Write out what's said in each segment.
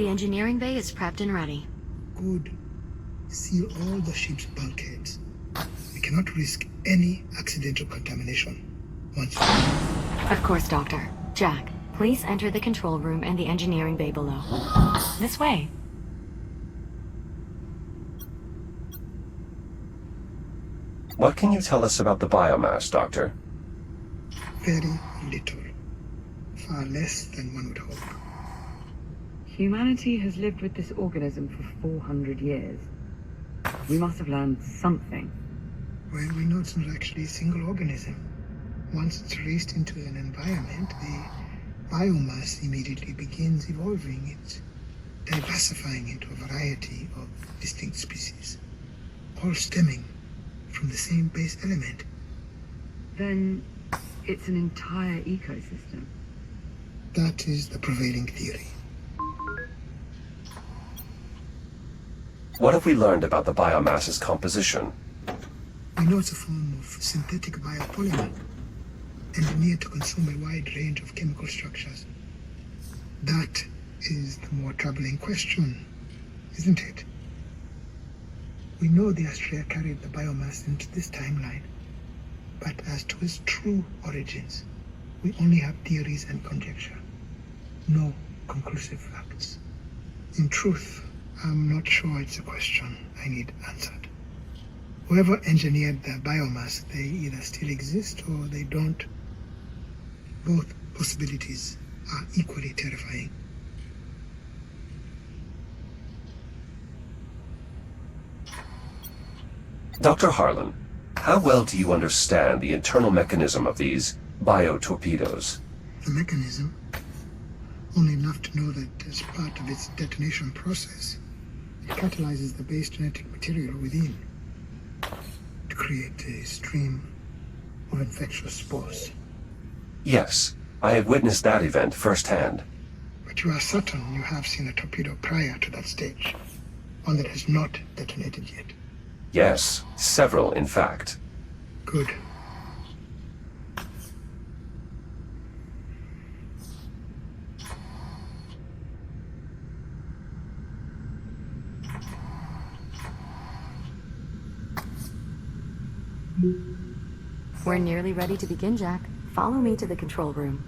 The engineering bay is prepped and ready. Good. Seal all the ship's bulkheads. We cannot risk any accidental contamination. Once. Of course, Doctor. Jack, please enter the control room and the engineering bay below. This way. What can you tell us about the biomass, Doctor? Very little. Far less than one would hope. Humanity has lived with this organism for 400 years. We must have learned something. Well, we know it's not actually a single organism. Once it's released into an environment, the biomass immediately begins evolving. It's diversifying into a variety of distinct species, all stemming from the same base element. Then it's an entire ecosystem. That is the prevailing theory. What have we learned about the biomass's composition? We know it's a form of synthetic biopolymer, engineered to consume a wide range of chemical structures. That is the more troubling question, isn't it? We know the Astrea carried the biomass into this timeline, but as to its true origins, we only have theories and conjecture. No conclusive facts. In truth, I'm not sure it's a question I need answered. Whoever engineered the biomass, they either still exist or they don't. Both possibilities are equally terrifying. Dr. Harlan, how well do you understand the internal mechanism of these biotorpedoes? The mechanism? Only enough to know that as part of its detonation process, it catalyzes the base genetic material within to create a stream of infectious spores. Yes, I have witnessed that event firsthand. But you are certain you have seen a torpedo prior to that stage, one that has not detonated yet? Yes, several, in fact. Good. We're nearly ready to begin, Jack. Follow me to the control room.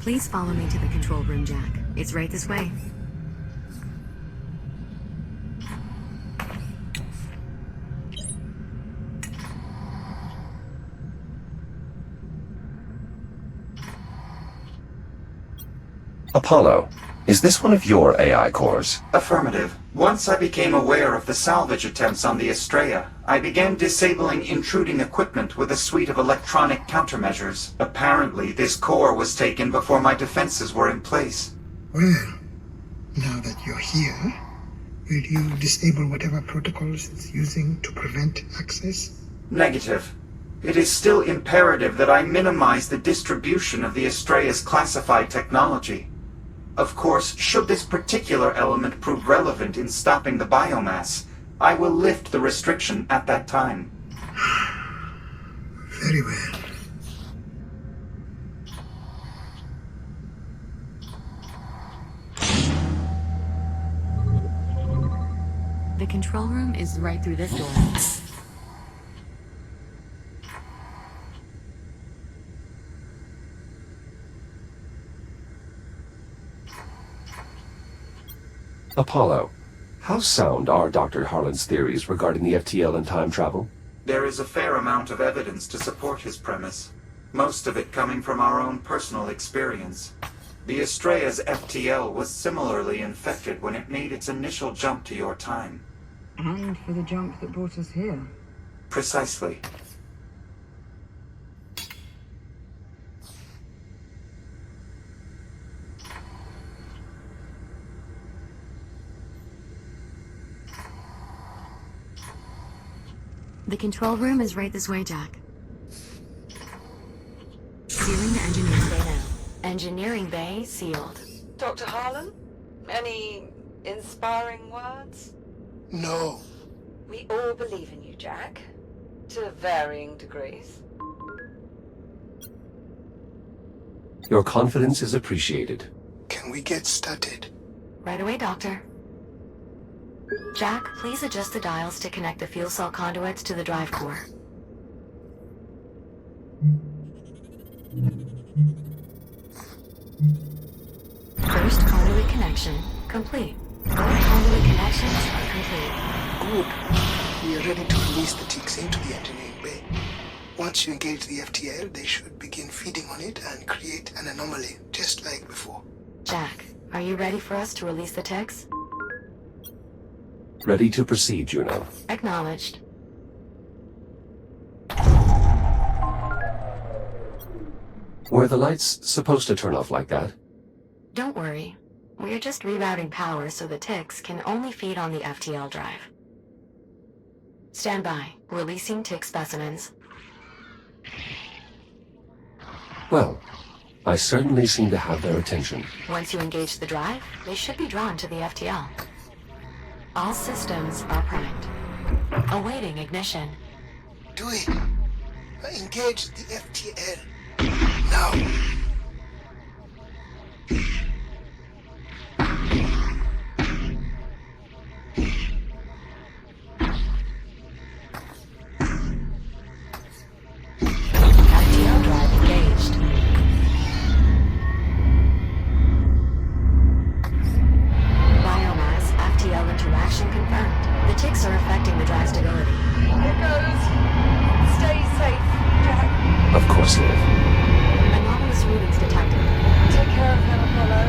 Please follow me to the control room, Jack. It's right this way. Apollo, is this one of your AI cores? Affirmative. Once I became aware of the salvage attempts on the Astrea, I began disabling intruding equipment with a suite of electronic countermeasures. Apparently, this core was taken before my defenses were in place. Well, now that you're here, will you disable whatever protocols it's using to prevent access? Negative. It is still imperative that I minimize the distribution of the Astrea's classified technology. Of course, should this particular element prove relevant in stopping the biomass, I will lift the restriction at that time. Very well. The control room is right through this door. Apollo, how sound are Dr. Harlan's theories regarding the FTL and time travel? There is a fair amount of evidence to support his premise, most of it coming from our own personal experience. The Astrea's FTL was similarly infected when it made its initial jump to your time. And for the jump that brought us here. Precisely. The control room is right this way, Jack. Sealing the engineering bay now. Engineering bay sealed. Dr. Harlan? Any inspiring words? No. We all believe in you, Jack. To varying degrees. Your confidence is appreciated. Can we get started? Right away, Doctor. Jack, please adjust the dials to connect the fuel cell conduits to the drive core. First conduit connection complete. Both conduit connections are complete. Good. We are ready to release the ticks into the engineering bay. Once you engage the FTL, they should begin feeding on it and create an anomaly, just like before. Jack, are you ready for us to release the ticks? Ready to proceed, Juno. Acknowledged. Were the lights supposed to turn off like that? Don't worry. We are just rerouting power so the ticks can only feed on the FTL drive. Stand by. Releasing tick specimens. Well, I certainly seem to have their attention. Once you engage the drive, they should be drawn to the FTL. All systems are primed. Awaiting ignition. Do it. Engage the FTL. Now. FTL drive engaged. Biomass FTL interaction confirmed. The ticks are affecting the drive stability. Here goes. Stay safe, Jack. Of course, Liv. Anomalous readings detected. Take care of him, Apollo.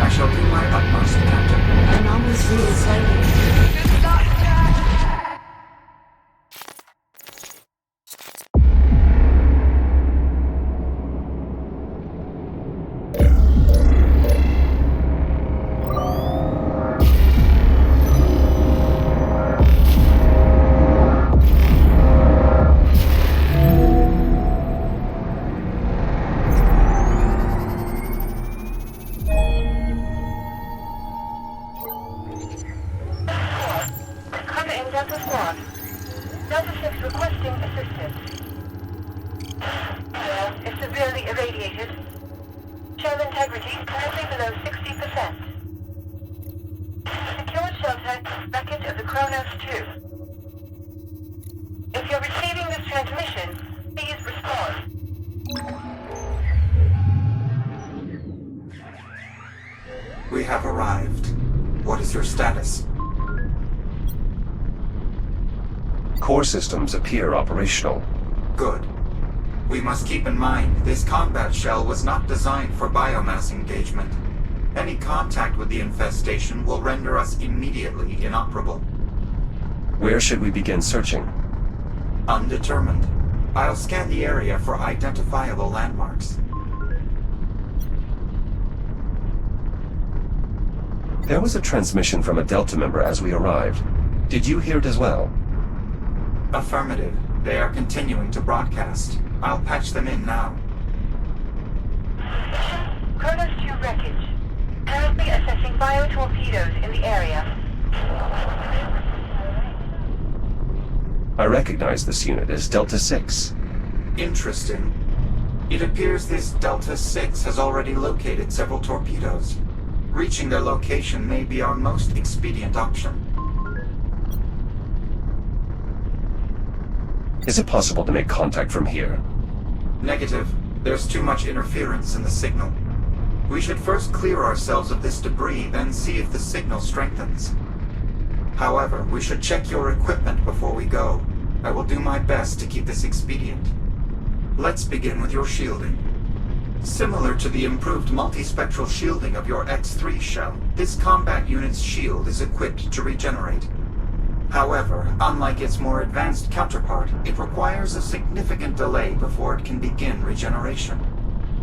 I shall do my utmost, Captain. Anomalous readings slightly. Good luck, Jack. Coming in Delta Squad. Delta 6 requesting assistance. Is severely irradiated. Shell integrity currently below 60%. Secured shelter wreckage of the Kronos 2. If you're receiving this transmission, please respond. We have arrived. What is your status? Core systems appear operational. Good. We must keep in mind, this combat shell was not designed for biomass engagement. Any contact with the infestation will render us immediately inoperable. Where should we begin searching? Undetermined. I'll scan the area for identifiable landmarks. There was a transmission from a Delta member as we arrived. Did you hear it as well? Affirmative. They are continuing to broadcast. I'll patch them in now. Kronos 2 wreckage. Currently assessing bio-torpedoes in the area. I recognize this unit as Delta 6. Interesting. It appears this Delta 6 has already located several torpedoes. Reaching their location may be our most expedient option. Is it possible to make contact from here? Negative. There's too much interference in the signal. We should first clear ourselves of this debris, then see if the signal strengthens. However, we should check your equipment before we go. I will do my best to keep this expedient. Let's begin with your shielding. Similar to the improved multispectral shielding of your X-3 shell, this combat unit's shield is equipped to regenerate. However, unlike its more advanced counterpart, it requires a significant delay before it can begin regeneration.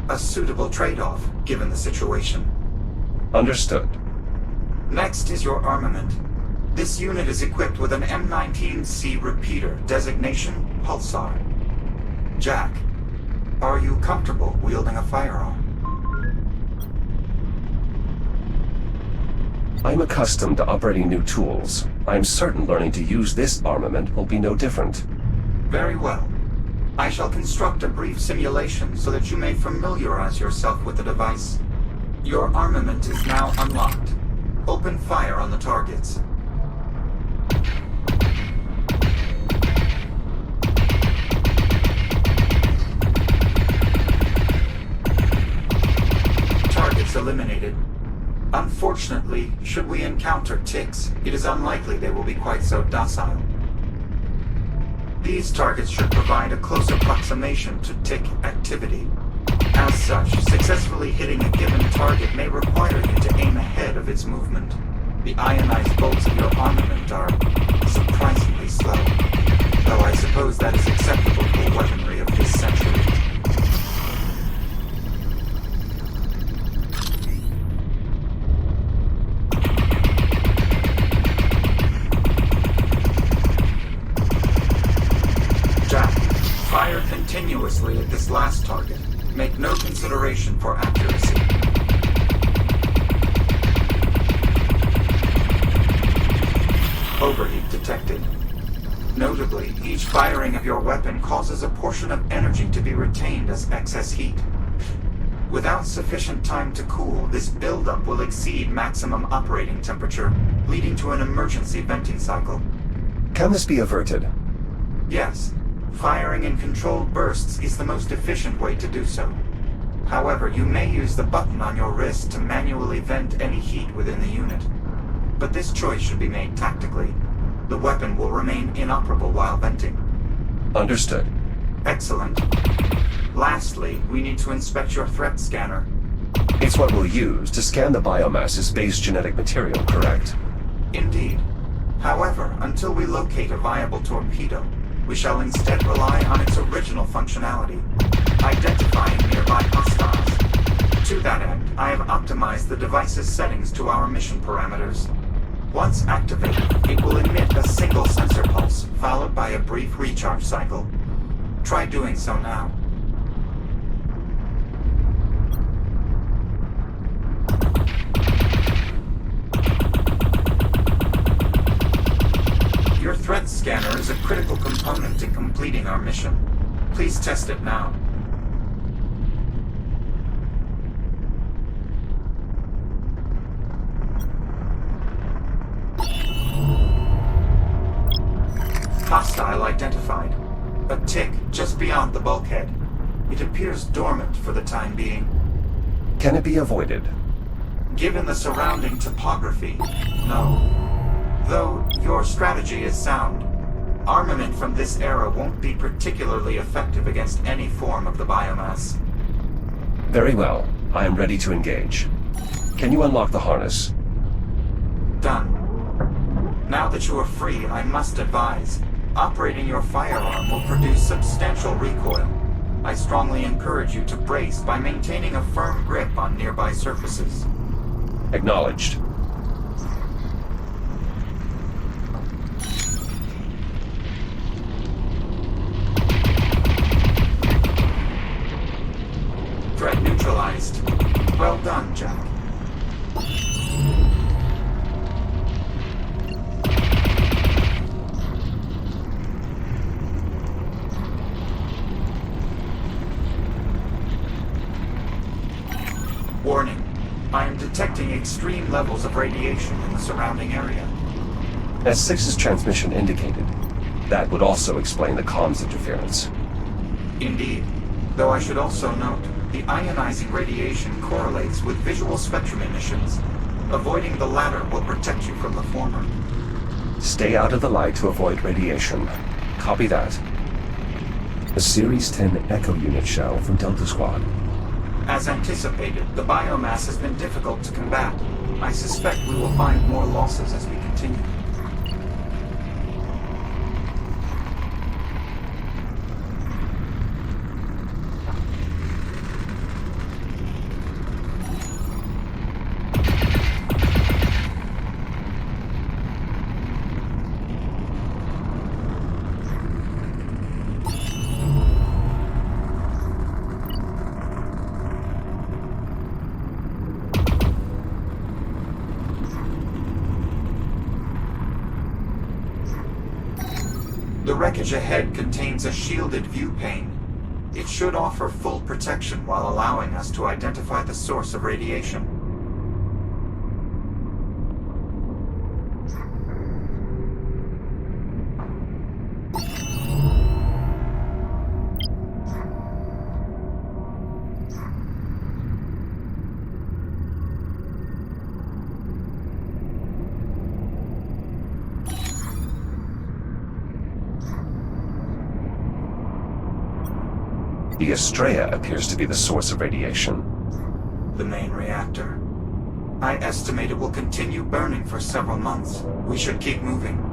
A suitable trade-off, given the situation. Understood. Next is your armament. This unit is equipped with an M19C repeater, designation Pulsar. Jack, are you comfortable wielding a firearm? I'm accustomed to operating new tools. I'm certain learning to use this armament will be no different. Very well. I shall construct a brief simulation so that you may familiarize yourself with the device. Your armament is now unlocked. Open fire on the targets. Targets eliminated. Unfortunately, should we encounter ticks, it is unlikely they will be quite so docile. These targets should provide a close approximation to tick activity. As such, successfully hitting a given target may require you to aim ahead of its movement. The ionized bolts of your armament are surprisingly slow, though I suppose that is acceptable for weaponry of this century. Fire continuously at this last target. Make no consideration for accuracy. Overheat detected. Notably, each firing of your weapon causes a portion of energy to be retained as excess heat. Without sufficient time to cool, this buildup will exceed maximum operating temperature, leading to an emergency venting cycle. Can this be averted? Yes. Firing in controlled bursts is the most efficient way to do so. However, you may use the button on your wrist to manually vent any heat within the unit. But this choice should be made tactically. The weapon will remain inoperable while venting. Understood. Excellent. Lastly, we need to inspect your threat scanner. It's what we'll use to scan the biomass's base genetic material, correct? Indeed. However, until we locate a viable torpedo, we shall instead rely on its original functionality, identifying nearby hostiles. To that end, I have optimized the device's settings to our mission parameters. Once activated, it will emit a single sensor pulse, followed by a brief recharge cycle. Try doing so now. Your threat scanner is a critical component in completing our mission. Please test it now. Hostile identified. A tick just beyond the bulkhead. It appears dormant for the time being. Can it be avoided? Given the surrounding topography, no. Though your strategy is sound, armament from this era won't be particularly effective against any form of the biomass. Very well. I am ready to engage. Can you unlock the harness? Done. Now that you are free, I must advise, operating your firearm will produce substantial recoil. I strongly encourage you to brace by maintaining a firm grip on nearby surfaces. Acknowledged. Threat neutralized. Well done, Jack. Warning. I am detecting extreme levels of radiation in the surrounding area. As 6's transmission indicated, that would also explain the comms interference. Indeed. Though I should also note, the ionizing radiation correlates with visual spectrum emissions. Avoiding the latter will protect you from the former. Stay out of the light to avoid radiation. Copy that. A Series 10 Echo unit shell from Delta Squad. As anticipated, the biomass has been difficult to combat. I suspect we will find more losses as we continue. The wreckage ahead contains a shielded view pane. It should offer full protection while allowing us to identify the source of radiation. The Estrella appears to be the source of radiation. The main reactor. I estimate it will continue burning for several months. We should keep moving.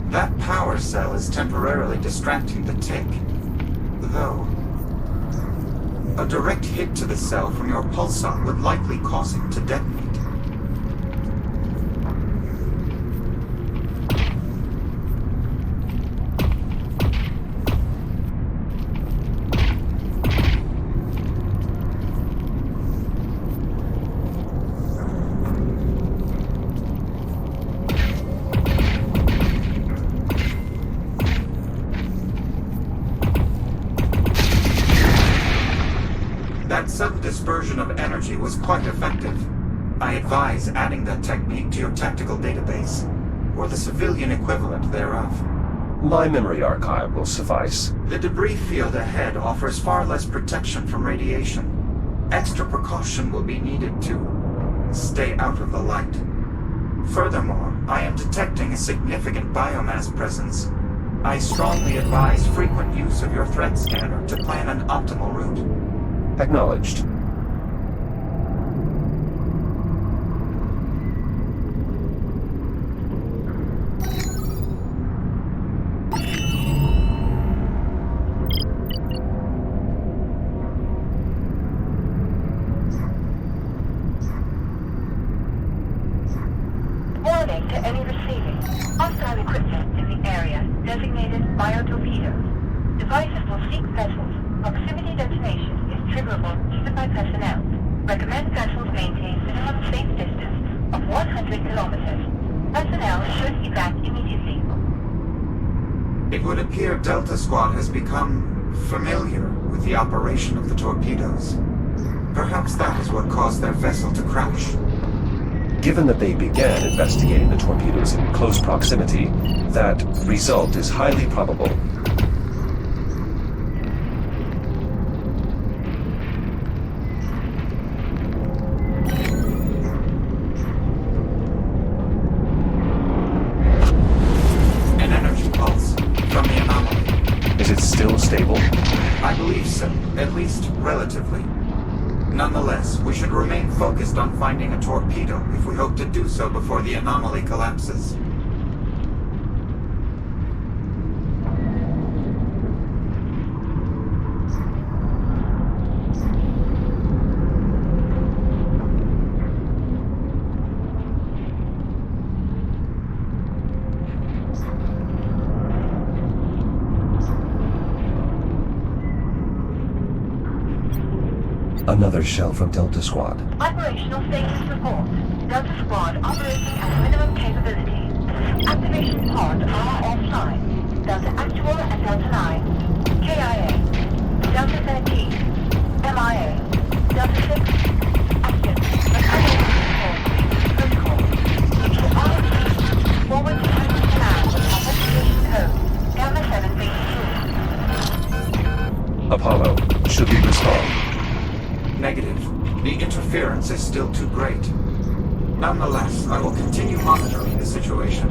That power cell is temporarily distracting the tick. Though, a direct hit to the cell from your pulsar would likely cause it to detonate. That sudden dispersion of energy was quite effective. I advise adding that technique to your tactical database, or the civilian equivalent thereof. My memory archive will suffice. The debris field ahead offers far less protection from radiation. Extra precaution will be needed to stay out of the light. Furthermore, I am detecting a significant biomass presence. I strongly advise frequent use of your threat scanner to plan an optimal route. Acknowledged. Warning to any receiving. Hostile equipment in the area designated biotorpedoes. Devices will seek vessels. Proximity detonation is triggerable even by personnel. Recommend vessels maintain minimum safe distance of 100 kilometers. Personnel should evac immediately. It would appear Delta Squad has become familiar with the operation of the torpedoes. Perhaps that is what caused their vessel to crash. Given that they began investigating the torpedoes in close proximity, that result is highly probable. An energy pulse from the anomaly. Is it still stable? I believe so, at least relatively. Nonetheless, we should remain focused on finding a torpedo if we hope to do so before the anomaly collapses. Another shell from Delta Squad. Operational status report. Delta Squad operating at minimum capability. Activation pods are offline. Delta Actual and Delta 9. KIA. Delta 13. MIA. Delta 6. Active. Protocol. RT. Forward to command with authentication code. Gamma 7 base 2. Apollo, should we respond? Negative. The interference is still too great. Nonetheless, I will continue monitoring the situation.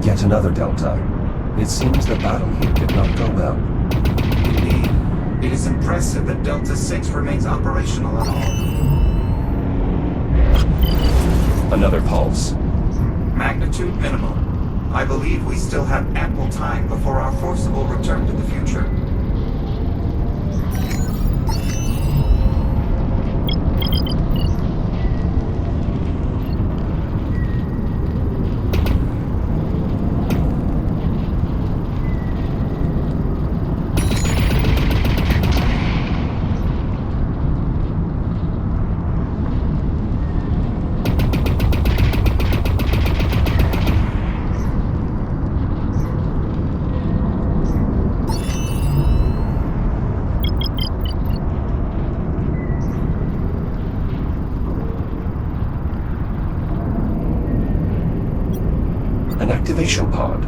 Yet another Delta. It seems the battle here did not go well. Indeed, it is impressive that Delta 6 remains operational at all. Another pulse. Magnitude minimal. I believe we still have ample time before our forcible return to the future. An activation pod.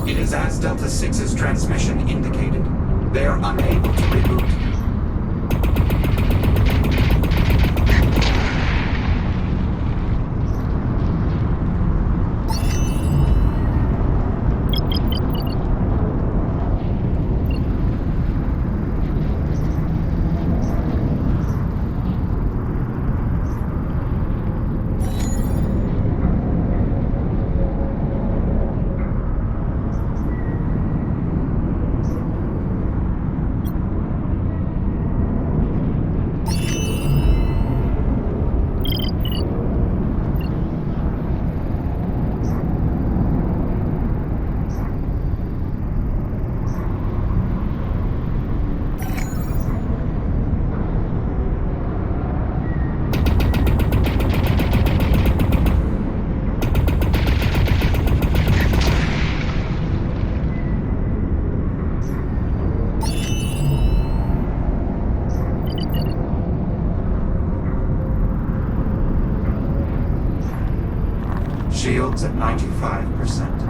It is as Delta 6's transmission indicated. They are unable to reboot. Shields at 95%.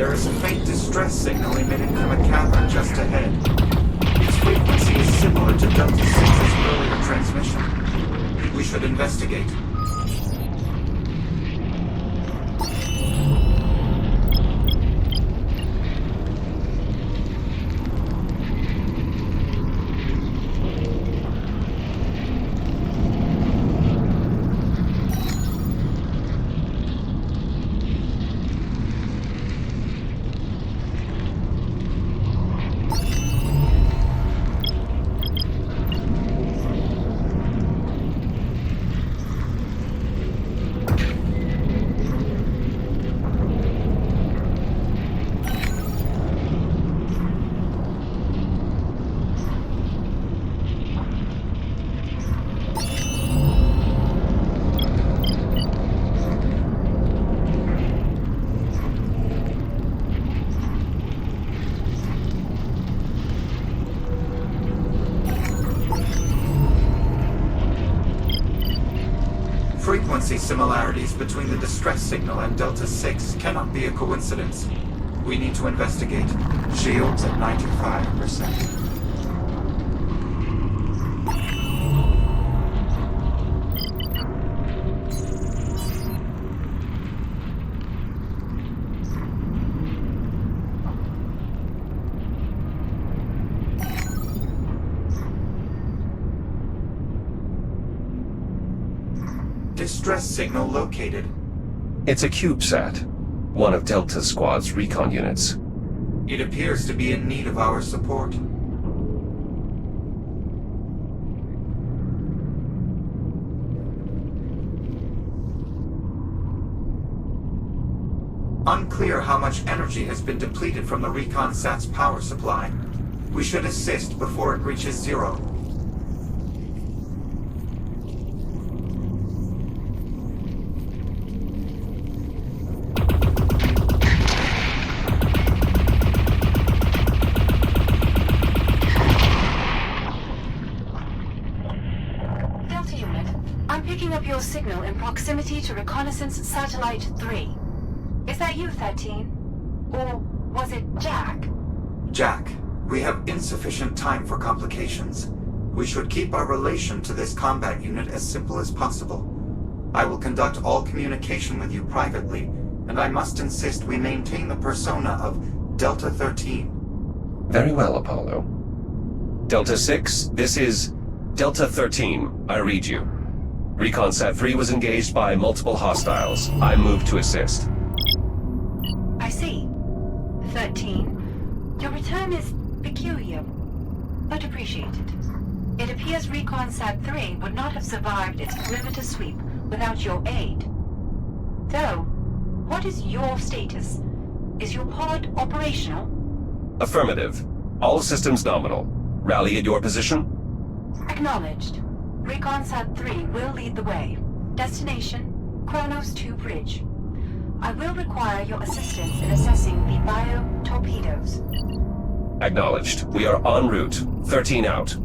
There is a faint distress signal emitted from a cavern just ahead. Its frequency is similar to Delta 6's earlier transmission. We should investigate. Frequency similarities between the distress signal and Delta 6 cannot be a coincidence. We need to investigate. Shields at 95%. Distress signal located. It's a CubeSat, one of Delta Squad's recon units. It appears to be in need of our support. Unclear how much energy has been depleted from the recon sat's power supply. We should assist before it reaches zero. Signal in proximity to Reconnaissance Satellite 3. Is that you, 13? Or was it Jack? Jack, we have insufficient time for complications. We should keep our relation to this combat unit as simple as possible. I will conduct all communication with you privately, and I must insist we maintain the persona of Delta 13. Very well, Apollo. Delta 6, this is Delta 13. I read you. ReconSat 3 was engaged by multiple hostiles. I moved to assist. I see. 13. Your return is peculiar, but appreciated. It appears ReconSat 3 would not have survived its perimeter sweep without your aid. Though, what is your status? Is your pod operational? Affirmative. All systems nominal. Rally at your position? Acknowledged. ReconSat 3 will lead the way. Destination, Kronos 2 Bridge. I will require your assistance in assessing the bio-torpedoes. Acknowledged. We are en route. 13 out.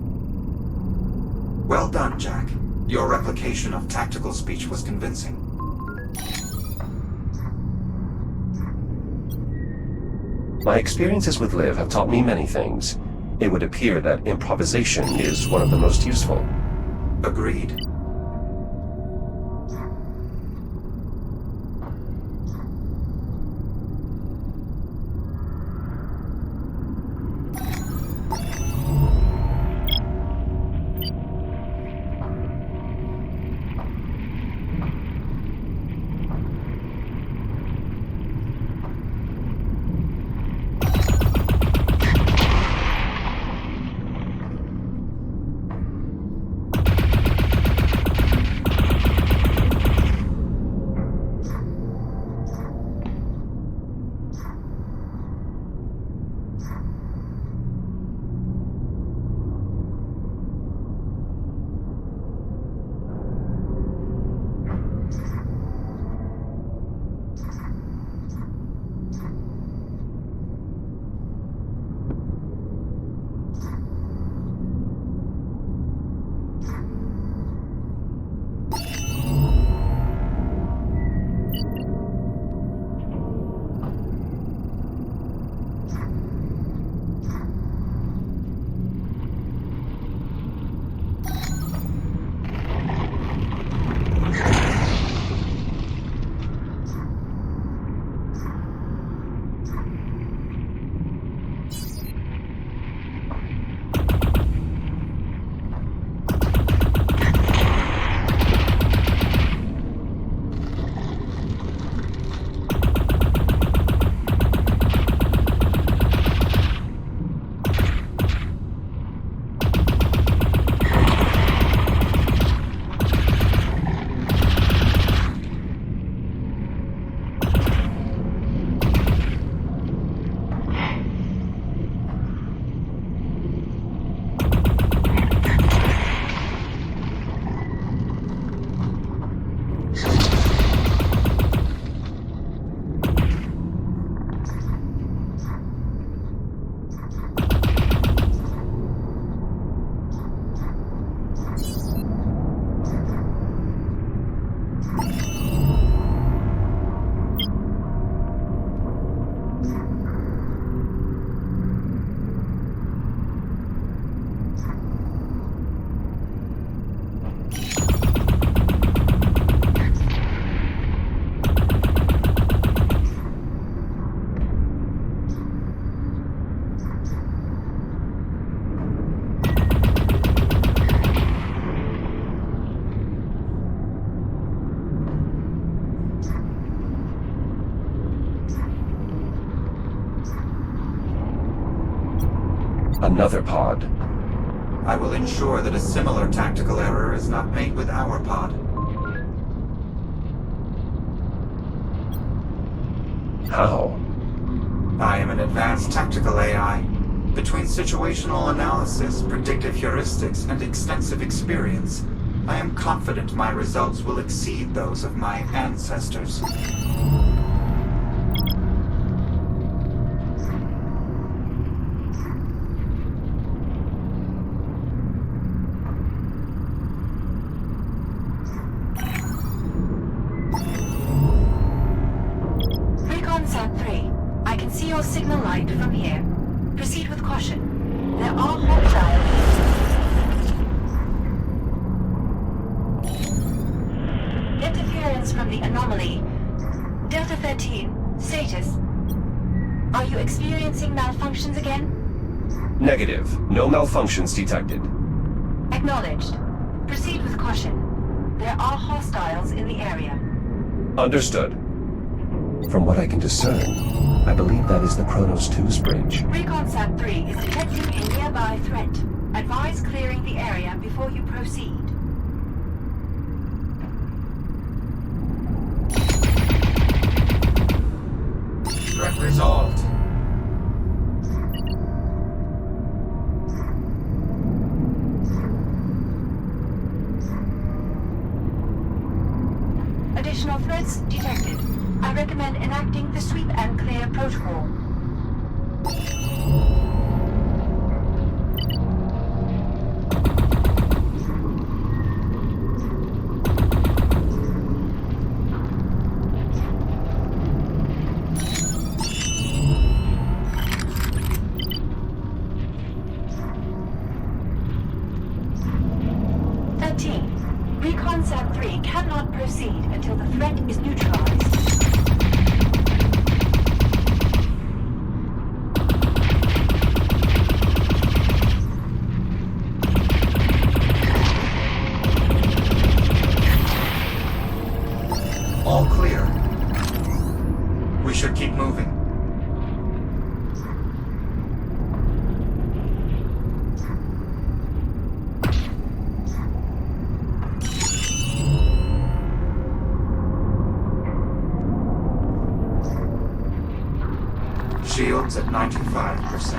Well done, Jack. Your replication of tactical speech was convincing. My experiences with Liv have taught me many things. It would appear that improvisation is one of the most useful. Agreed. another pod. I will ensure that a similar tactical error is not made with our pod. How? I am an advanced tactical AI. Between situational analysis, predictive heuristics, and extensive experience, I am confident my results will exceed those of my ancestors. Recon Sat 3, I can see your signal light from here. Proceed with caution. There are hostiles. Interference from the anomaly. Delta 13, status. Are you experiencing malfunctions again? Negative. No malfunctions detected. Acknowledged. Proceed with caution. There are hostiles in the area. Understood. From what I can discern, I believe that is the Kronos 2's bridge. Recon Sat 3 is detecting a nearby threat. Advise clearing the area before you proceed. Threat resolved. Additional threats detected. I recommend enacting the sweep and clear protocol. Recon Sat 3 cannot proceed until the threat is neutralized. All clear. We should keep moving. Shields at 95%.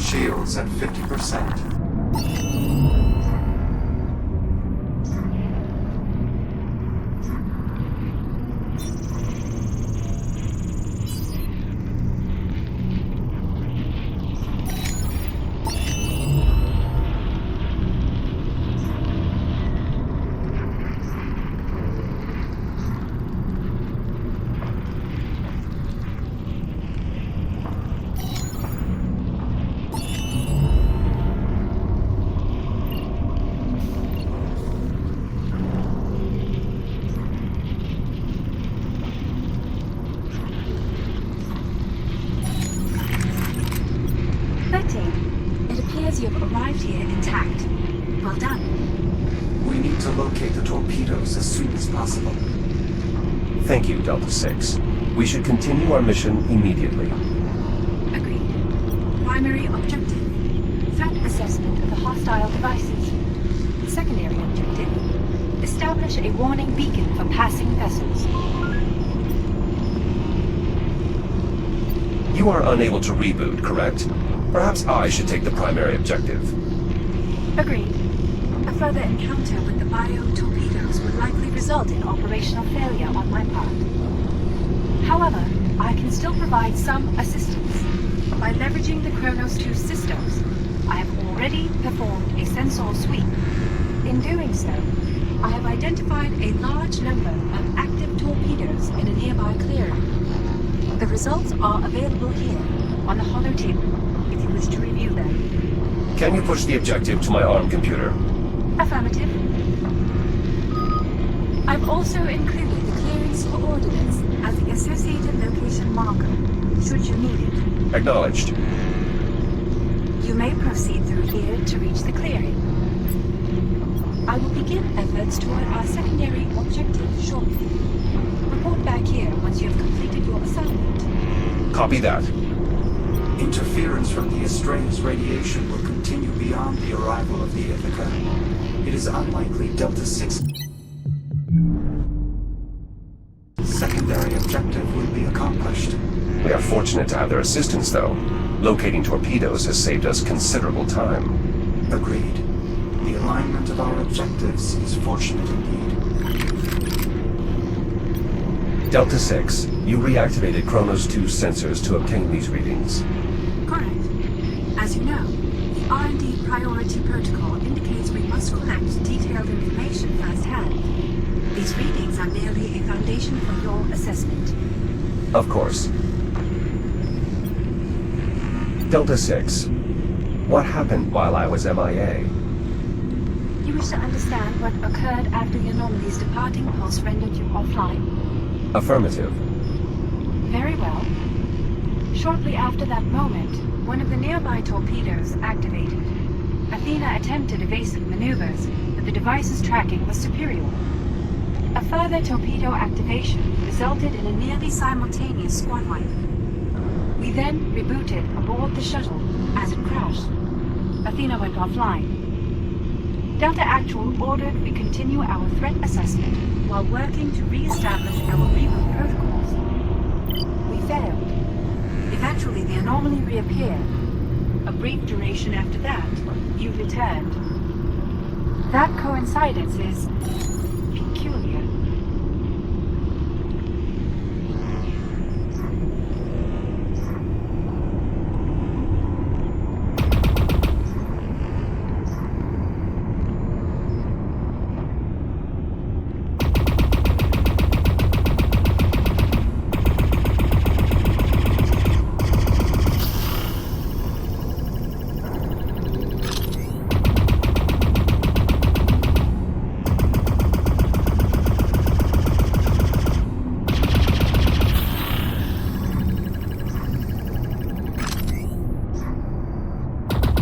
Shields at 50%. It appears you have arrived here intact. Well done. We need to locate the torpedoes as soon as possible. Thank you, Delta 6. We should continue our mission immediately. Agreed. Primary objective: threat assessment of the hostile devices. Secondary objective: establish a warning beacon for passing vessels. You are unable to reboot, correct? Perhaps I should take the primary objective. Agreed. A further encounter with the bio-torpedoes would likely result in operational failure on my part. However, I can still provide some assistance. By leveraging the Kronos 2 systems, I have already performed a sensor sweep. In doing so, I have identified a large number of active torpedoes in a nearby clearing. The results are available here on the holotable if you wish to review them. Can you push the objective to my ARM computer? Affirmative. I've also included the clearance coordinates as the associated location marker, should you need it. Acknowledged. You may proceed through here to reach the clearing. I will begin efforts toward our secondary objective shortly. Report back here once you have completed your assignment. Copy that. Interference from the Astraeus radiation will continue beyond the arrival of the Ithaca. It is unlikely Delta 6 secondary objective will be accomplished. We are fortunate to have their assistance, though. Locating torpedoes has saved us considerable time. Agreed. The alignment of our objectives is fortunate indeed. Delta 6, you reactivated Chronos 2's sensors to obtain these readings. Correct. As you know, the R&D priority protocol indicates we must collect detailed information firsthand. These readings are merely a foundation for your assessment. Of course. Delta 6, what happened while I was MIA? You wish to understand what occurred after the anomaly's departing pulse rendered you offline? Affirmative. Very well. Shortly after that moment, one of the nearby torpedoes activated. Athena attempted evasive maneuvers, but the device's tracking was superior. A further torpedo activation resulted in a nearly simultaneous squad wipe. We then rebooted aboard the shuttle as it crashed. Athena went offline. Delta Actual ordered we continue our threat assessment while working to re-establish our reboot protocols. We failed. Eventually, the anomaly reappeared. A brief duration after that, you returned. That coincidence is peculiar.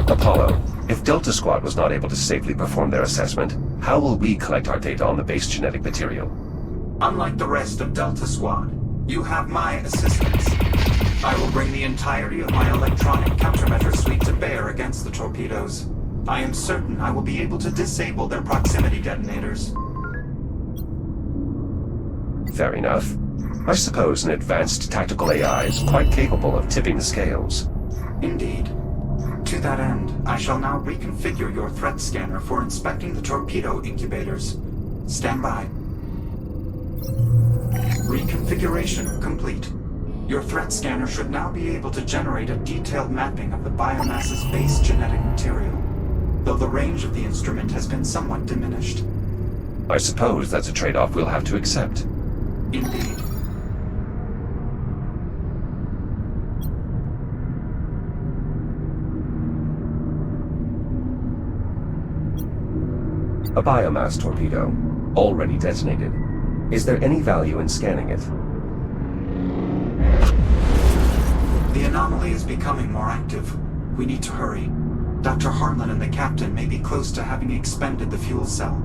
Apollo, if Delta Squad was not able to safely perform their assessment, how will we collect our data on the base genetic material? Unlike the rest of Delta Squad, you have my assistance. I will bring the entirety of my electronic countermeasure suite to bear against the torpedoes. I am certain I will be able to disable their proximity detonators. Fair enough. I suppose an advanced tactical AI is quite capable of tipping the scales. Indeed. To that end, I shall now reconfigure your threat scanner for inspecting the torpedo incubators. Stand by. Reconfiguration complete. Your threat scanner should now be able to generate a detailed mapping of the biomass's base genetic material, though the range of the instrument has been somewhat diminished. I suppose that's a trade-off we'll have to accept. Indeed. A biomass torpedo, already detonated. Is there any value in scanning it? The anomaly is becoming more active. We need to hurry. Dr. Harlan and the captain may be close to having expended the fuel cell.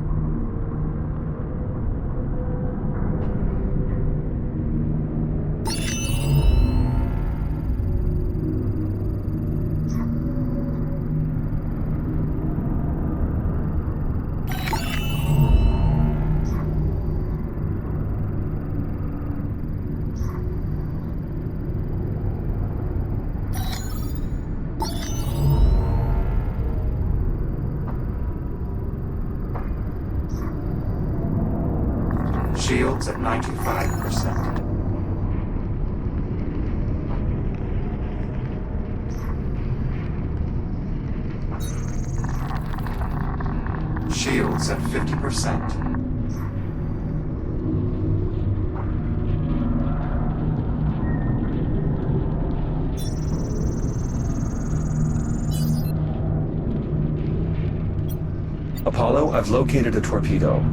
Shields at 95%. Shields at 50%. Apollo, I've located a torpedo.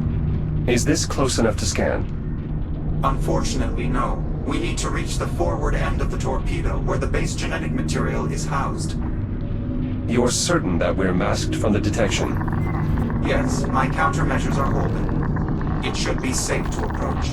Is this close enough to scan? Unfortunately, no. We need to reach the forward end of the torpedo, where the base genetic material is housed. You're certain that we're masked from the detection? Yes, my countermeasures are holding. It should be safe to approach.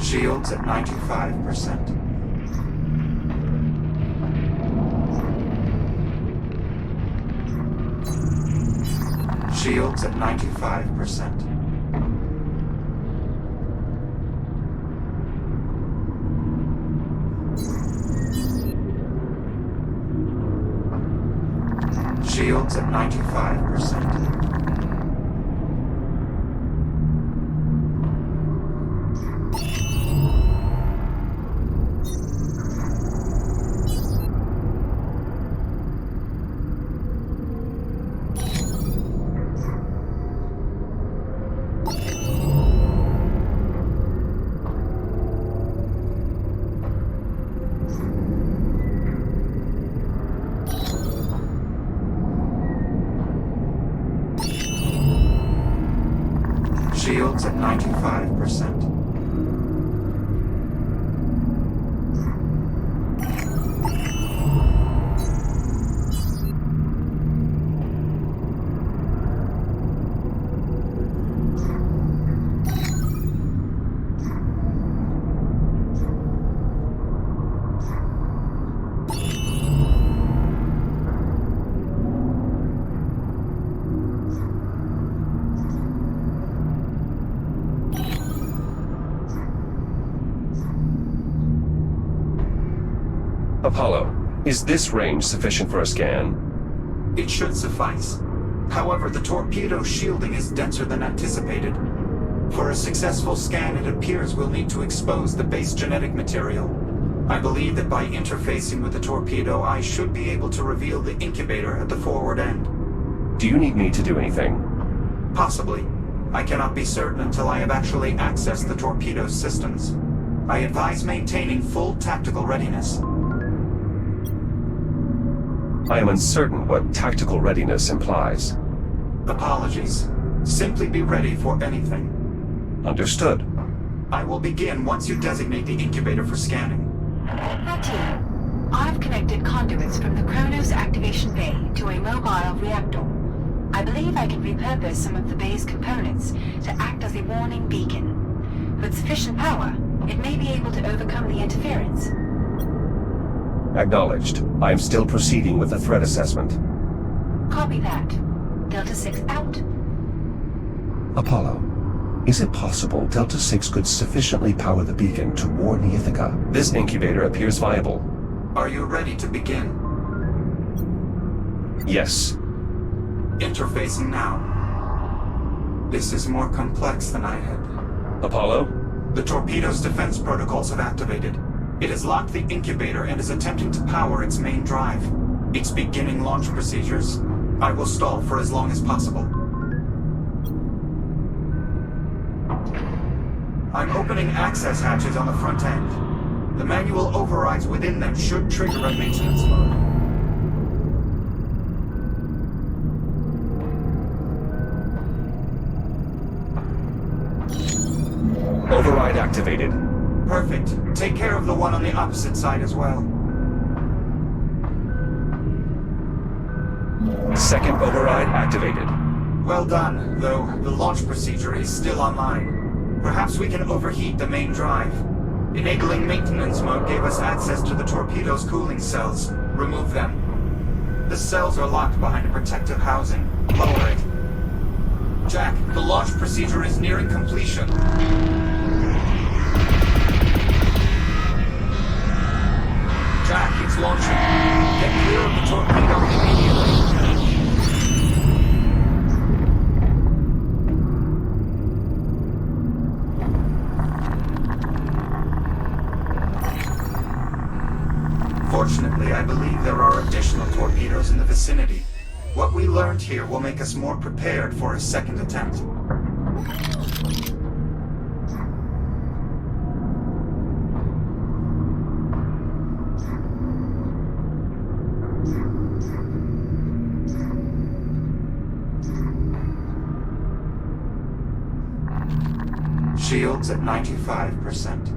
Shields at 95%. Shields at 95%. Shields at 95%. Shields at 95%. Apollo, is this range sufficient for a scan? It should suffice. However, the torpedo shielding is denser than anticipated. For a successful scan, it appears we'll need to expose the base genetic material. I believe that by interfacing with the torpedo, I should be able to reveal the incubator at the forward end. Do you need me to do anything? Possibly. I cannot be certain until I have actually accessed the torpedo's systems. I advise maintaining full tactical readiness. I am uncertain what tactical readiness implies. Apologies. Simply be ready for anything. Understood. I will begin once you designate the incubator for scanning. Team, I've connected conduits from the Kronos activation bay to a mobile reactor. I believe I can repurpose some of the bay's components to act as a warning beacon. With sufficient power, it may be able to overcome the interference. Acknowledged. I am still proceeding with the threat assessment. Copy that. Delta 6 out. Apollo, is it possible Delta 6 could sufficiently power the beacon to warn the Ithaca? This incubator appears viable. Are you ready to begin? Yes. Interfacing now. This is more complex than I had. Apollo? The torpedo's defense protocols have activated. It has locked the incubator and is attempting to power its main drive. It's beginning launch procedures. I will stall for as long as possible. I'm opening access hatches on the front end. The manual overrides within them should trigger a maintenance mode. Override activated. Perfect. Take care of the one on the opposite side as well. Second override activated. Well done, though the launch procedure is still online. Perhaps we can overheat the main drive. Enabling maintenance mode gave us access to the torpedo's cooling cells. Remove them. The cells are locked behind a protective housing. Lower it. Jack, the launch procedure is nearing completion. Jack, it's launching. Get clear of the torpedo immediately. vicinity. What we learned here will make us more prepared for a second attempt. Shields at 95%.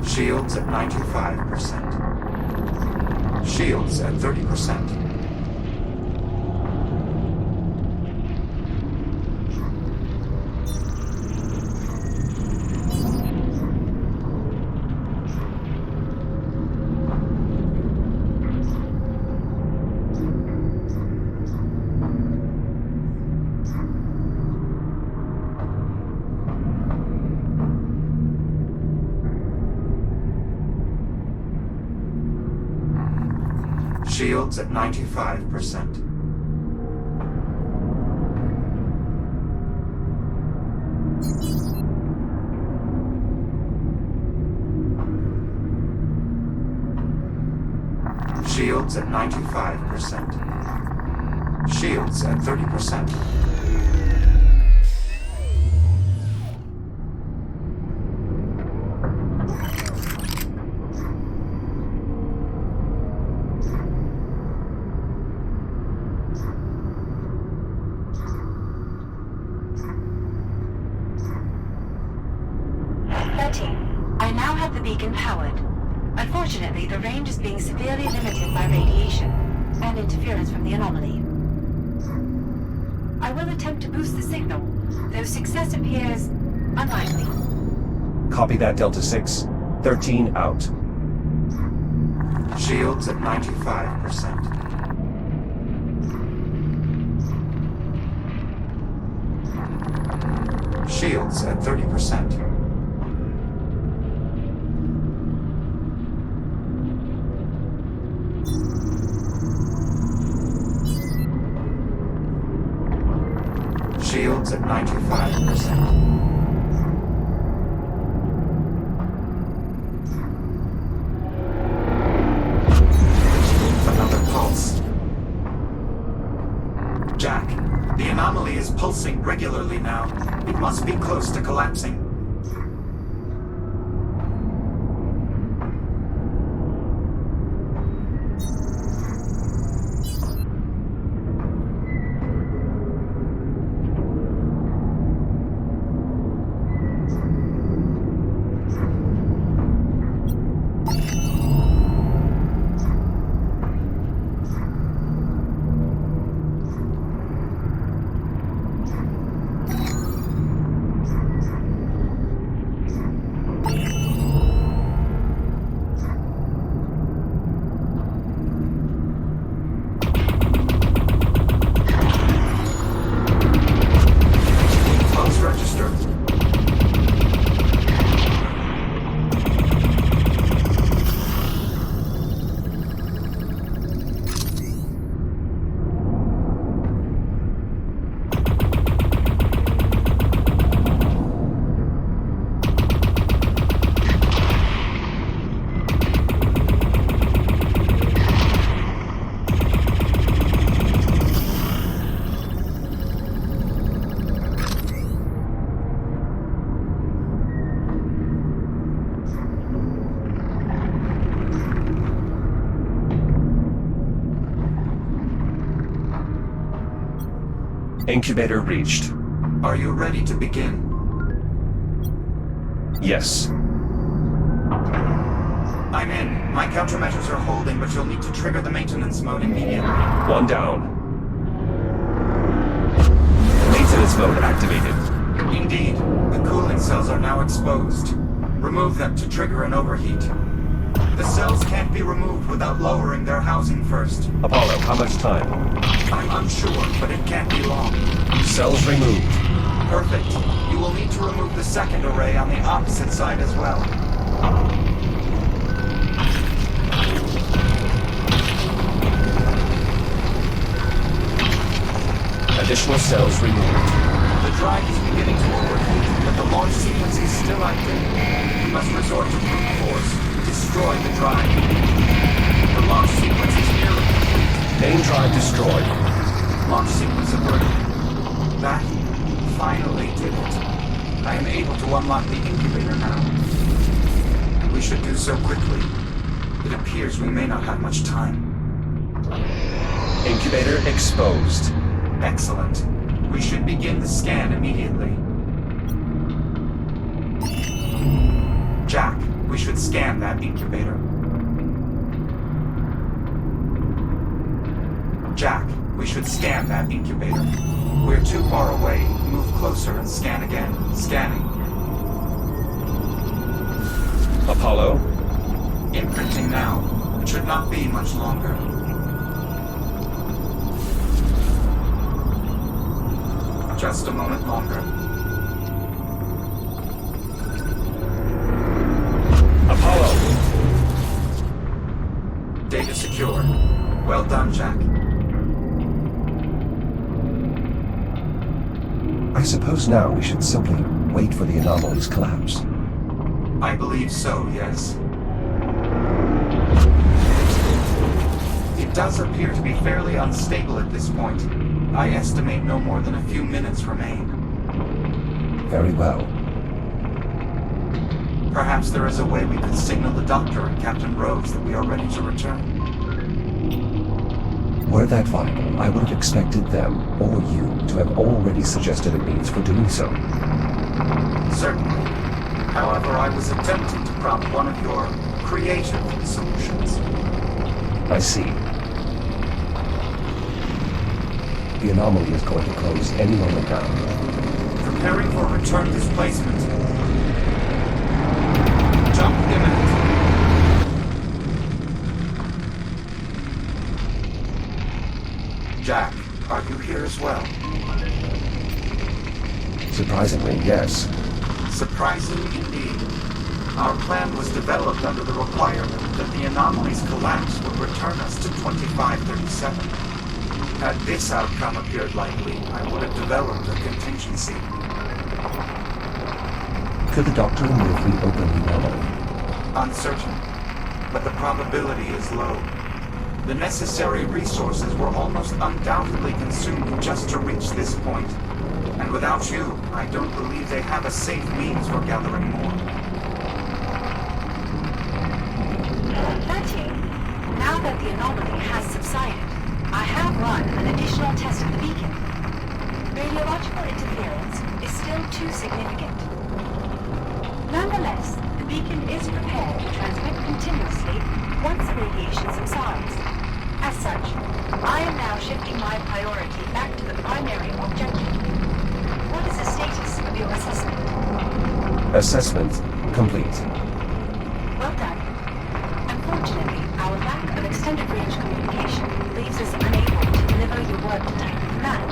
Shields at 95%. Shields at 30%. Shields at 95%. Shields at 95%. Shields at 30%. I now have the beacon powered. Unfortunately, the range is being severely limited by radiation and interference from the anomaly. I will attempt to boost the signal, though success appears unlikely. Copy that, Delta 6. 13 out. Shields at 95%. Shields at 30%. Shields at 95%. Another pulse. Jack, the anomaly is pulsing regularly now. It must be close to collapsing. Incubator reached. Are you ready to begin? Yes. I'm in. My countermeasures are holding, but you'll need to trigger the maintenance mode immediately. One down. Maintenance mode activated. Indeed. The cooling cells are now exposed. Remove them to trigger an overheat. The cells can't be removed without lowering their housing first. Apollo, how much time? I'm unsure, but it can't be long. Cells removed. Perfect. You will need to remove the second array on the opposite side as well. Additional cells removed. The drive is beginning to overheat, but the Launch sequence is still active. We must resort to brute force to destroy the drive. The launch sequence is nearly complete. Main drive destroyed. Launch sequence averted. That finally did it. I am able to unlock the incubator now. And we should do so quickly. It appears we may not have much time. Incubator exposed. Excellent. We should begin the scan immediately. Jack, we should scan that incubator. Jack, we should scan that incubator. We're too far away. Move closer and scan again. Scanning. Apollo? Imprinting now. It should not be much longer. Just a moment longer. Apollo! Data secure. Well done, Jack. I suppose now we should simply wait for the anomaly's collapse. I believe so, yes. It does appear to be fairly unstable at this point. I estimate no more than a few minutes remain. Very well. Perhaps there is a way we could signal the Doctor and Captain Rose that we are ready to return. Were that viable, I would have expected them, or you, to have already suggested a means for doing so. Certainly. However, I was attempting to prompt one of your creative solutions. I see. The anomaly is going to close any moment now. Preparing for return displacement. Jump imminent. Jack, are you here as well? Surprisingly, yes. Surprising indeed. Our plan was developed under the requirement that the anomaly's collapse would return us to 2537. Had this outcome appeared likely, I would have developed a contingency. Could the Doctor remove the open anomaly? Uncertain, but the probability is low. The necessary resources were almost undoubtedly consumed just to reach this point. And without you, I don't believe they have a safe means for gathering more. 13. Now that the anomaly has subsided, I have run an additional test of the beacon. Radiological interference is still too significant. Nonetheless, the beacon is prepared to transmit continuously once the radiation subsides. As such, I am now shifting my priority back to the primary objective. What is the status of your assessment? Assessment complete. Well done. Unfortunately, our lack of extended range communication leaves us unable to deliver your work to Titan Command.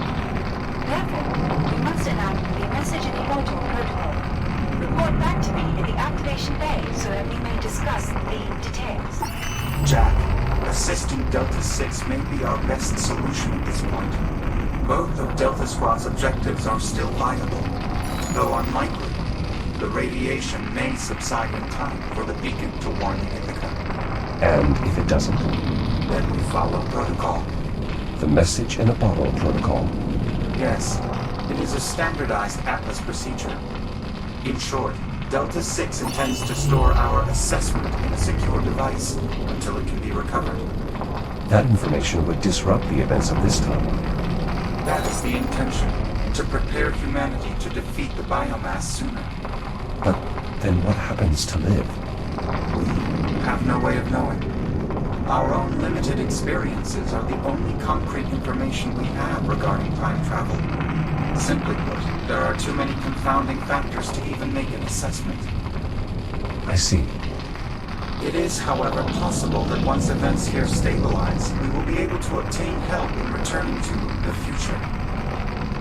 Therefore, we must allow you the message in the auto protocol. Report back to me in the activation bay so that we may discuss the details. Jack, assisting Delta 6 may be our best solution at this point. Both of Delta Squad's objectives are still viable, though unlikely. The radiation may subside in time for the beacon to warn the Ithaca. And if it doesn't? Then we follow protocol. The message in a bottle protocol. Yes, it is a standardized Atlas procedure. In short, Delta 6 intends to store our assessment in a secure device until it can be recovered. That information would disrupt the events of this time. That is the intention, to prepare humanity to defeat the biomass sooner. But then what happens to live? We have no way of knowing. Our own limited experiences are the only concrete information we have regarding time travel. Simply put, there are too many confounding factors to even make an assessment. I see. It is, however, possible that once events here stabilize, we will be able to obtain help in returning to the future.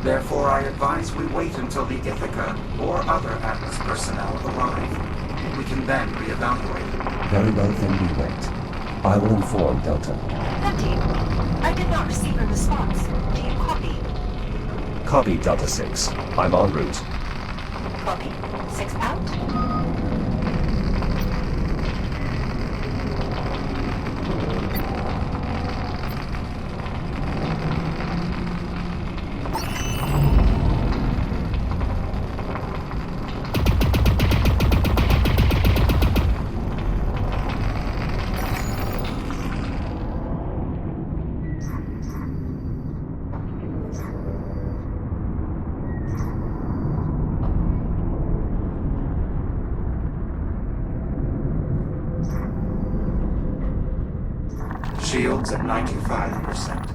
Therefore, I advise we wait until the Ithaca or other Atlas personnel arrive. We can then reevaluate. Very well, then we wait. I will inform Delta. 13. I did not receive a response. Do you copy? Copy, Delta 6. I'm en route. Copy. 6 out. Shields at 95%.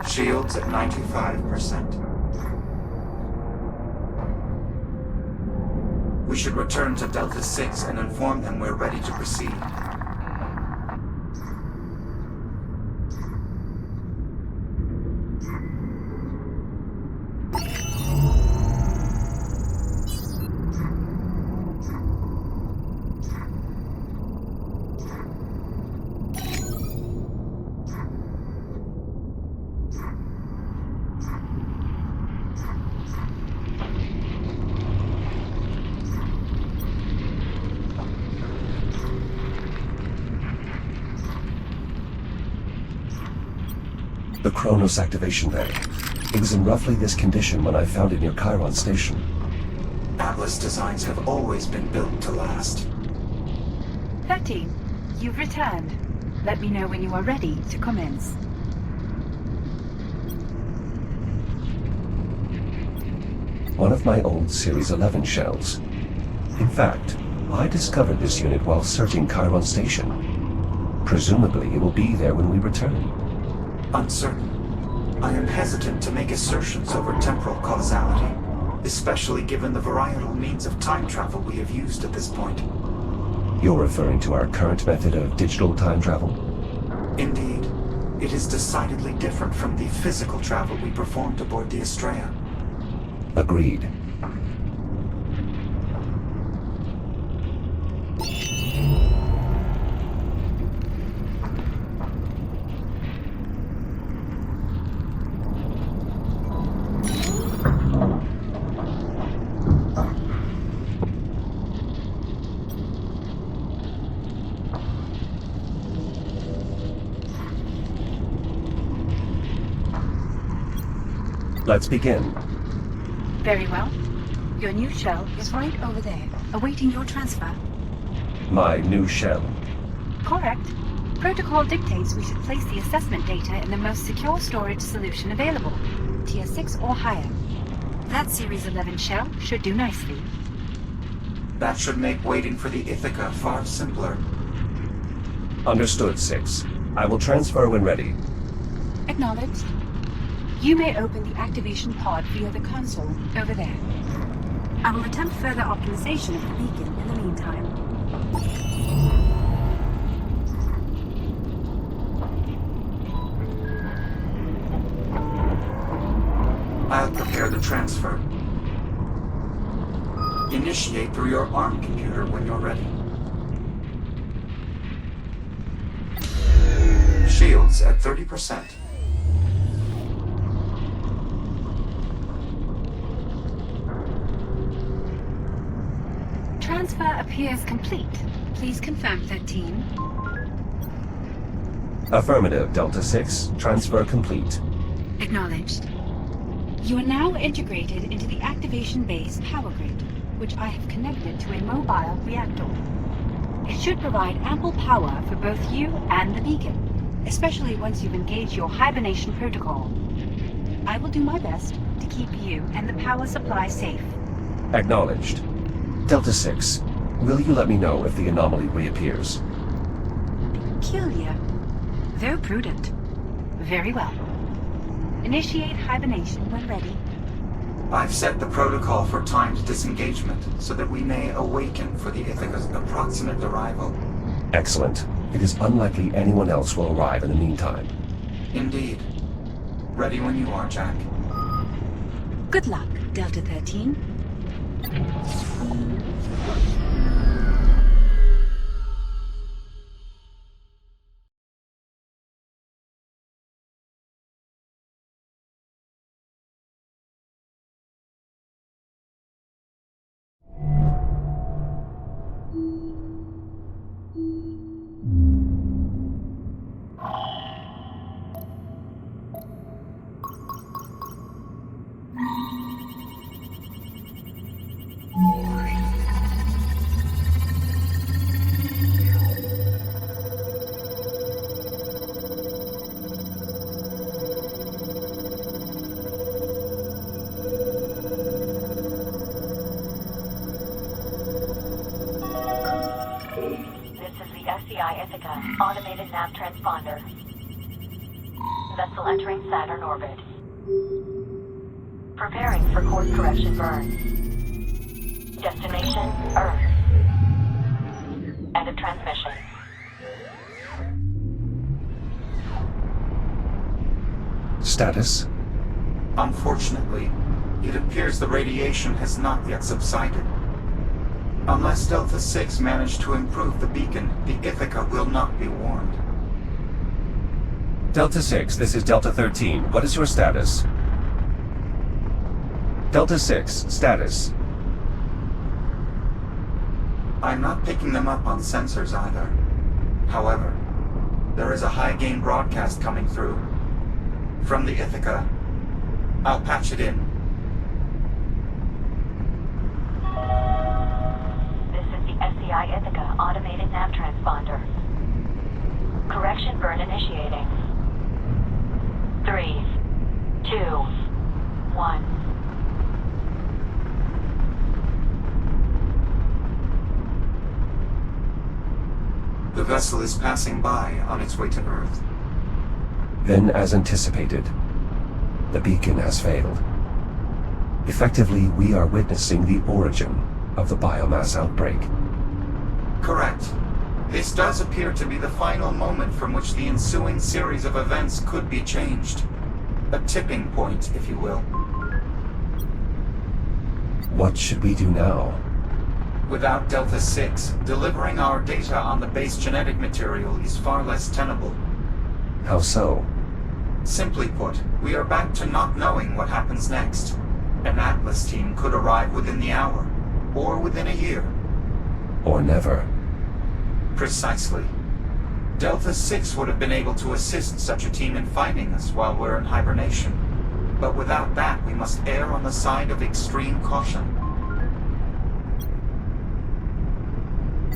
Shields at 95%. We should return to Delta 6 and inform them we're ready to proceed. The Kronos activation bay. It was in roughly this condition when I found it near Chiron Station. Atlas designs have always been built to last. 13. You've returned. Let me know when you are ready to commence. One of my old Series 11 shells. In fact, I discovered this unit while searching Chiron Station. Presumably it will be there when we return. Uncertain. I am hesitant to make assertions over temporal causality, especially given the varietal means of time travel we have used at this point. You're referring to our current method of digital time travel? Indeed. It is decidedly different from the physical travel we performed aboard the Estrella. Agreed. Let's begin. Very well. Your new shell is right over there, awaiting your transfer. My new shell. Correct. Protocol dictates we should place the assessment data in the most secure storage solution available, Tier 6 or higher. That Series 11 shell should do nicely. That should make waiting for the Ithaca far simpler. Understood, 6. I will transfer when ready. Acknowledged. You may open the activation pod via the console over there. I will attempt further optimization of the beacon in the meantime. I'll prepare the transfer. Initiate through your ARM computer when you're ready. Shields at 30%. Transfer appears complete. Please confirm, 13. Affirmative, Delta 6. Transfer complete. Acknowledged. You are now integrated into the activation bay's power grid, which I have connected to a mobile reactor. It should provide ample power for both you and the beacon, especially once you've engaged your hibernation protocol. I will do my best to keep you and the power supply safe. Acknowledged. Delta 6, will you let me know if the anomaly reappears? Peculiar, though prudent. Very well. Initiate hibernation when ready. I've set the protocol for timed disengagement so that we may awaken for the Ithaca's approximate arrival. Excellent. It is unlikely anyone else will arrive in the meantime. Indeed. Ready when you are, Jack. Good luck, Delta 13. Automated nav transponder. Vessel entering Saturn orbit. Preparing for course correction burn. Destination, Earth. End of transmission. Status? Unfortunately, it appears the radiation has not yet subsided. Unless Delta 6 managed to improve the beacon, the Ithaca will not be warned. Delta 6, this is Delta 13. What is your status? Delta 6, status. I'm not picking them up on sensors either. However, there is a high-gain broadcast coming through. From the Ithaca. I'll patch it in. SCI Ithaca automated nav transponder. Correction burn initiating. 3, 2, 1. The vessel is passing by on its way to Earth. Then, as anticipated, the beacon has failed. Effectively, we are witnessing the origin of the biomass outbreak. Correct. This does appear to be the final moment from which the ensuing series of events could be changed. A tipping point, if you will. What should we do now? Without Delta 6, delivering our data on the base genetic material is far less tenable. How so? Simply put, we are back to not knowing what happens next. An Atlas team could arrive within the hour, or within a year. Or never. Precisely. Delta 6 would have been able to assist such a team in finding us while we're in hibernation. But without that, we must err on the side of extreme caution.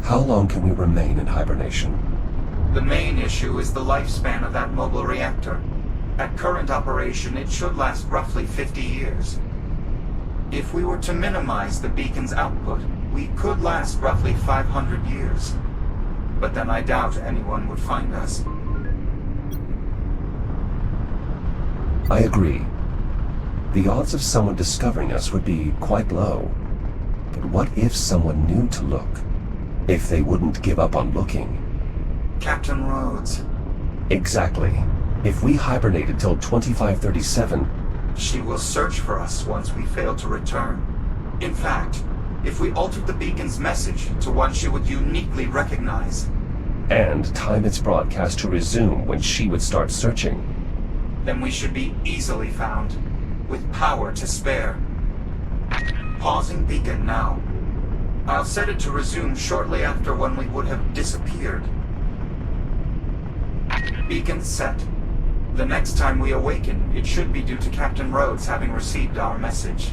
How long can we remain in hibernation? The main issue is the lifespan of that mobile reactor. At current operation, it should last roughly 50 years. If we were to minimize the beacon's output, we could last roughly 500 years. But then I doubt anyone would find us. I agree. The odds of someone discovering us would be quite low. But what if someone knew to look? If they wouldn't give up on looking? Captain Rhodes. Exactly. If we hibernated till 2537... She will search for us once we fail to return. In fact, if we altered the beacon's message to one she would uniquely recognize. And time its broadcast to resume when she would start searching. Then we should be easily found, with power to spare. Pausing beacon now. I'll set it to resume shortly after when we would have disappeared. Beacon set. The next time we awaken, it should be due to Captain Rhodes having received our message.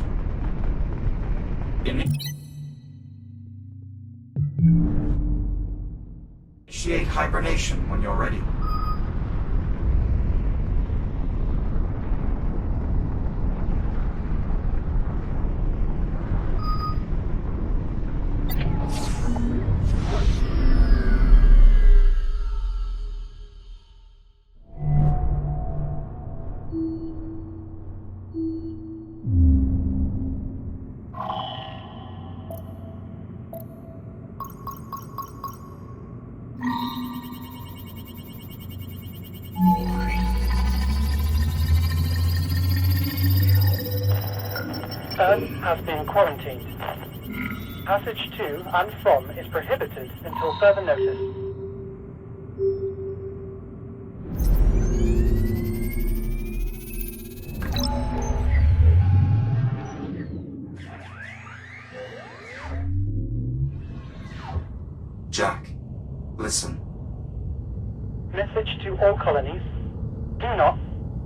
Initiate hibernation when you're ready. Earth has been quarantined. Passage to and from is prohibited until further notice. Jack, listen. Message to all colonies. Do not,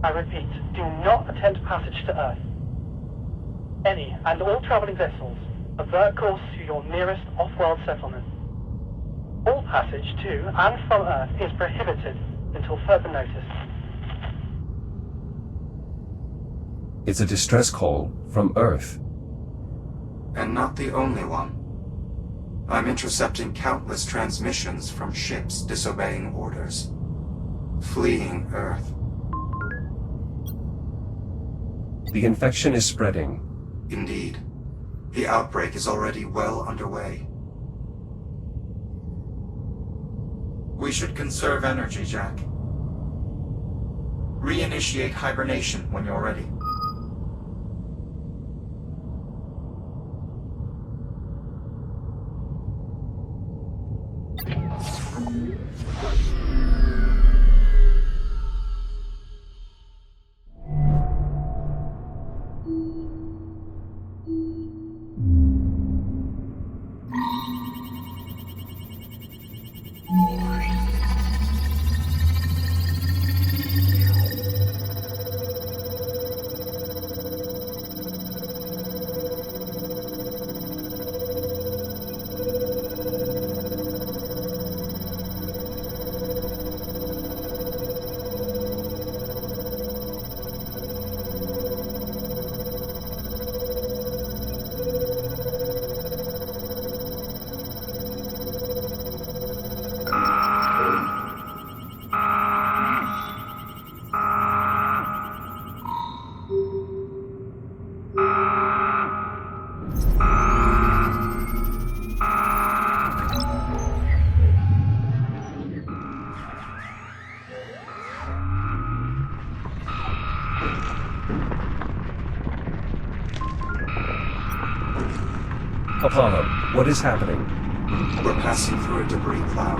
I repeat, do not attempt passage to Earth. Any and all traveling vessels, avert course to your nearest off-world settlement. All passage to and from Earth is prohibited until further notice. It's a distress call from Earth. And not the only one. I'm intercepting countless transmissions from ships disobeying orders, fleeing Earth. The infection is spreading. Indeed. The outbreak is already well underway. We should conserve energy, Jack. Reinitiate hibernation when you're ready. Apollo, what is happening? We're passing through a debris cloud.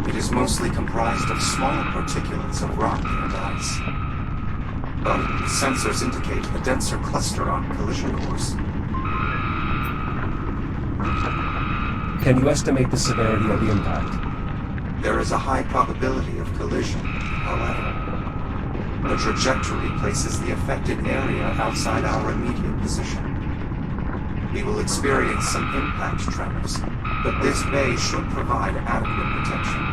It is mostly comprised of smaller particulates of rock and ice. But sensors indicate a denser cluster on collision course. Can you estimate the severity of the impact? There is a high probability of collision, however. The trajectory places the affected area outside our immediate position. We will experience some impact tremors, but this bay should provide adequate protection.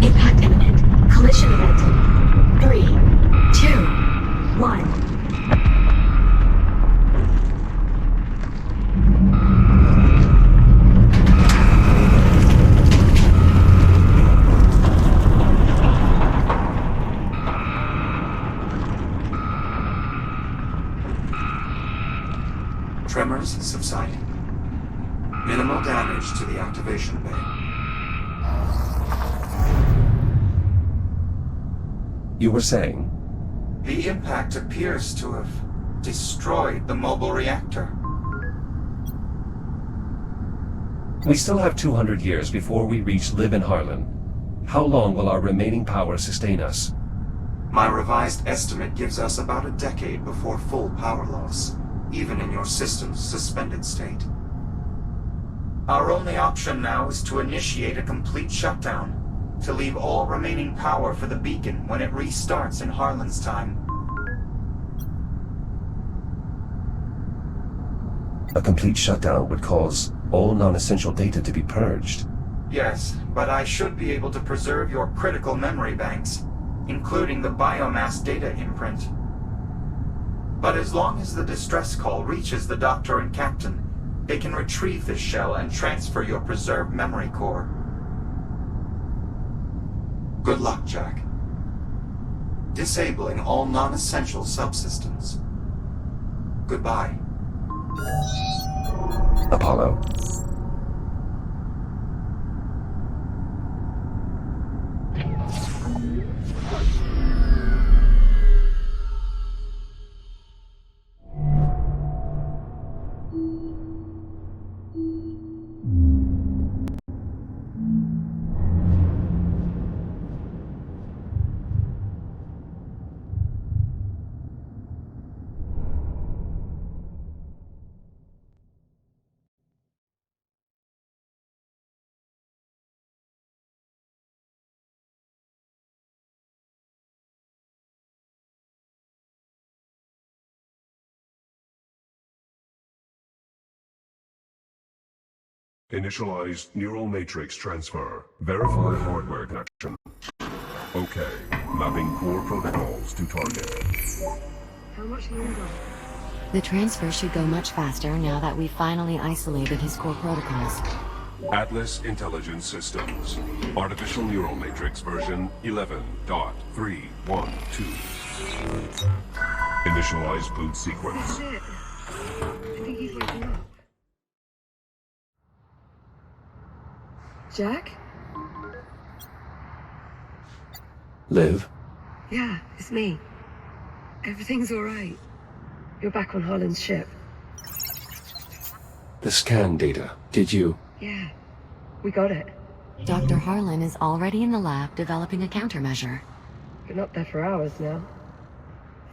Impact imminent. Collision event. 3, 2, 1. Tremors subsiding. Minimal damage to the activation bay. You were saying? The impact appears to have destroyed the mobile reactor. We still have 200 years before we reach Liv in Harlan. How long will our remaining power sustain us? My revised estimate gives us about a decade before full power loss, even in your system's suspended state. Our only option now is to initiate a complete shutdown, to leave all remaining power for the beacon when it restarts in Harlan's time. A complete shutdown would cause all non-essential data to be purged. Yes, but I should be able to preserve your critical memory banks, including the biomass data imprint. But as long as the distress call reaches the Doctor and Captain, they can retrieve this shell and transfer your preserved memory core. Good luck, Jack. Disabling all non-essential subsystems. Goodbye. Apollo. Initialize neural matrix transfer. Verify hardware connection. Okay. Mapping core protocols to target. How much longer? The transfer should go much faster now that we've finally isolated his core protocols. Atlas Intelligence Systems. Artificial Neural Matrix version 11.312. Initialize boot sequence. That's it. I think he's waking up. Jack? Liv? Yeah, it's me. Everything's alright. You're back on Harlan's ship. The scan data, did you? Yeah, we got it. Dr. Harlan is already in the lab developing a countermeasure. Been up there for hours now.